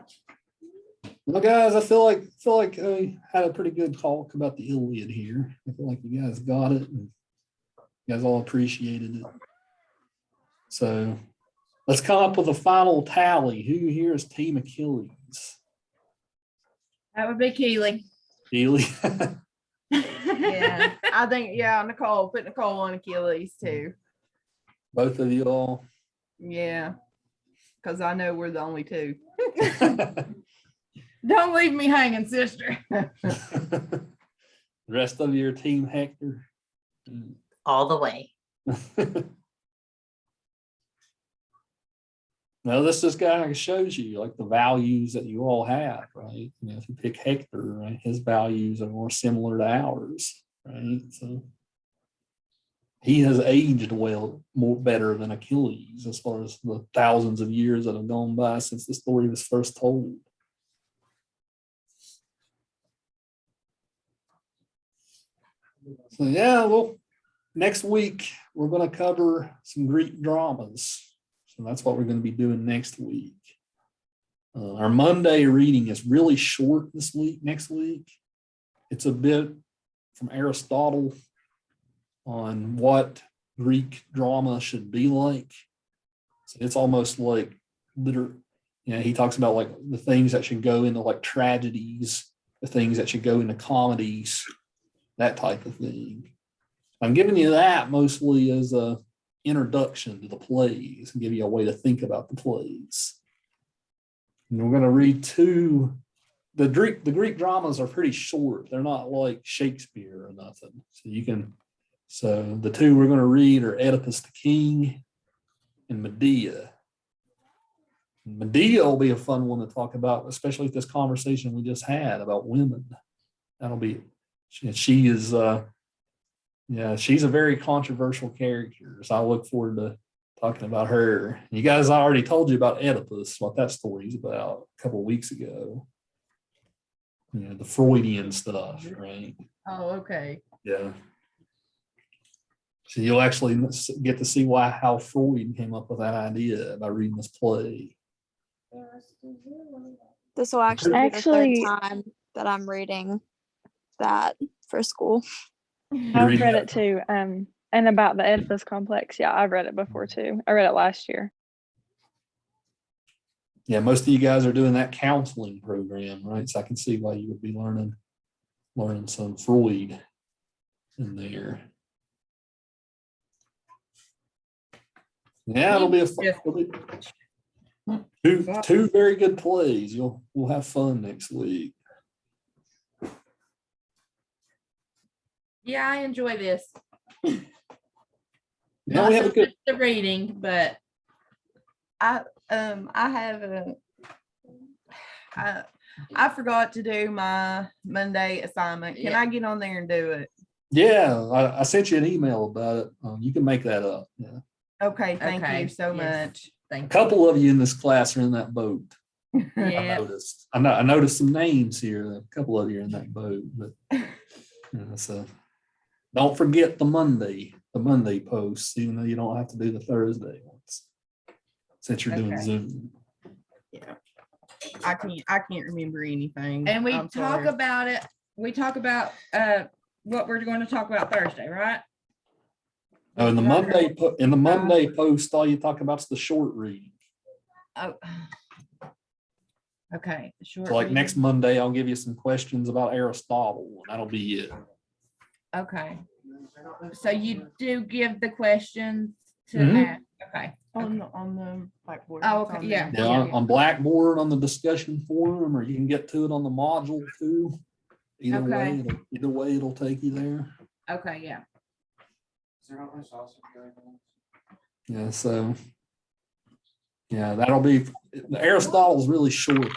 Well, guys, I feel like we had a pretty good talk about the Iliad here. I feel like you guys got it, and you guys all appreciated it. So let's come up with a final tally. Who here is Team Achilles? That would be Keely. Keely. Yeah. I think, Nicole, put Nicole on Achilles too. Both of you all. Yeah. Because I know we're the only two. Don't leave me hanging, sister. The rest of your Team Hector. All the way. No, this just kind of shows you like the values that you all have, right? If you pick Hector, right, his values are more similar to ours, right? So he has aged more better than Achilles as far as the thousands of years that have gone by since the story was first told. So yeah, well, next week we're going to cover some Greek dramas. So that's what we're going to be doing next week. Our Monday reading is really short next week. It's a bit from Aristotle on what Greek drama should be like. So it's almost like he talks about like the things that should go into like tragedies, the things that should go into comedies, that type of thing. I'm giving you that mostly as a introduction to the plays and give you a way to think about the plays. And we're going to read the Greek dramas are pretty short. They're not like Shakespeare or nothing. So the two we're going to read are Oedipus the King and Medea. Medea will be a fun one to talk about, especially with this conversation we just had about women. She is she's a very controversial character. So I look forward to talking about her. You guys, I already told you about Oedipus, what that story's about a couple of weeks ago. The Freudian stuff, right? Oh, okay. Yeah. So you'll actually get to see how Freud came up with that idea by reading this play. This will actually be the third time that I'm reading that for school. I've read it too. And about the Oedipus complex. Yeah, I've read it before too. I read it last year. Yeah, most of you guys are doing that counseling program, right? So I can see why you would be learning some Freud in there. Yeah, it'll be two very good plays. We'll have fun next week. Yeah, I enjoy this. Yeah, we have a good the reading, but I forgot to do my Monday assignment. Can I get on there and do it? Yeah, I sent you an email about it. You can make that up. Yeah. Okay, thank you so much. A couple of you in this class are in that boat. Yeah. I noticed some names here. A couple of you are in that boat, but so don't forget the Monday posts, even though you don't have to do the Thursday ones since you're doing Zoom. Yeah, I can't remember anything. And we I'm talk sorry. about it. We talk about what we're going to talk about Thursday, right? Oh, in the Monday post, all you talk about is the short reading. Oh, okay. Short So like reading. next Monday, I'll give you some questions about Aristotle, and that'll be it. Okay. So you do give the questions to Mhm. ask. Okay. on the Blackboard. Oh, It's okay, on yeah. there. Yeah, on Blackboard, on the discussion forum, or you can get to it on the module too. Either way, it'll take you there. Okay, yeah. Yeah, so that'll be Aristotle's really short.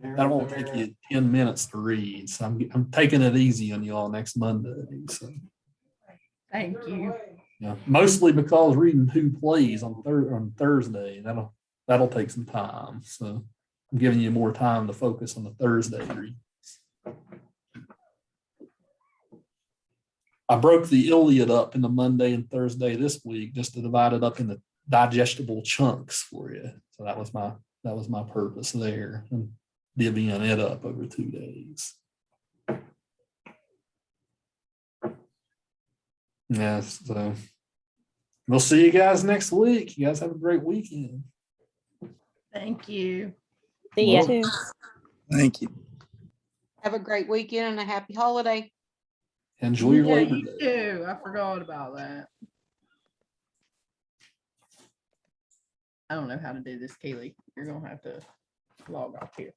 That won't take you 10 minutes to read. So I'm taking it easy on y'all next Monday. So Thank you. yeah, mostly because reading two plays on Thursday, that'll take some time. So I'm giving you more time to focus on the Thursday readings. I broke the Iliad up into Monday and Thursday this week just to divide it up into digestible chunks for you. So that was my purpose there, and divvying it up over 2 days. Yes, so we'll see you guys next week. You guys have a great weekend. Thank you. See ya. Too. Thank you. Have a great weekend and a happy holiday. Enjoy your Yeah, Labor you Day. too. I forgot about that. I don't know how to do this, Kaylee. You're gonna have to log off here.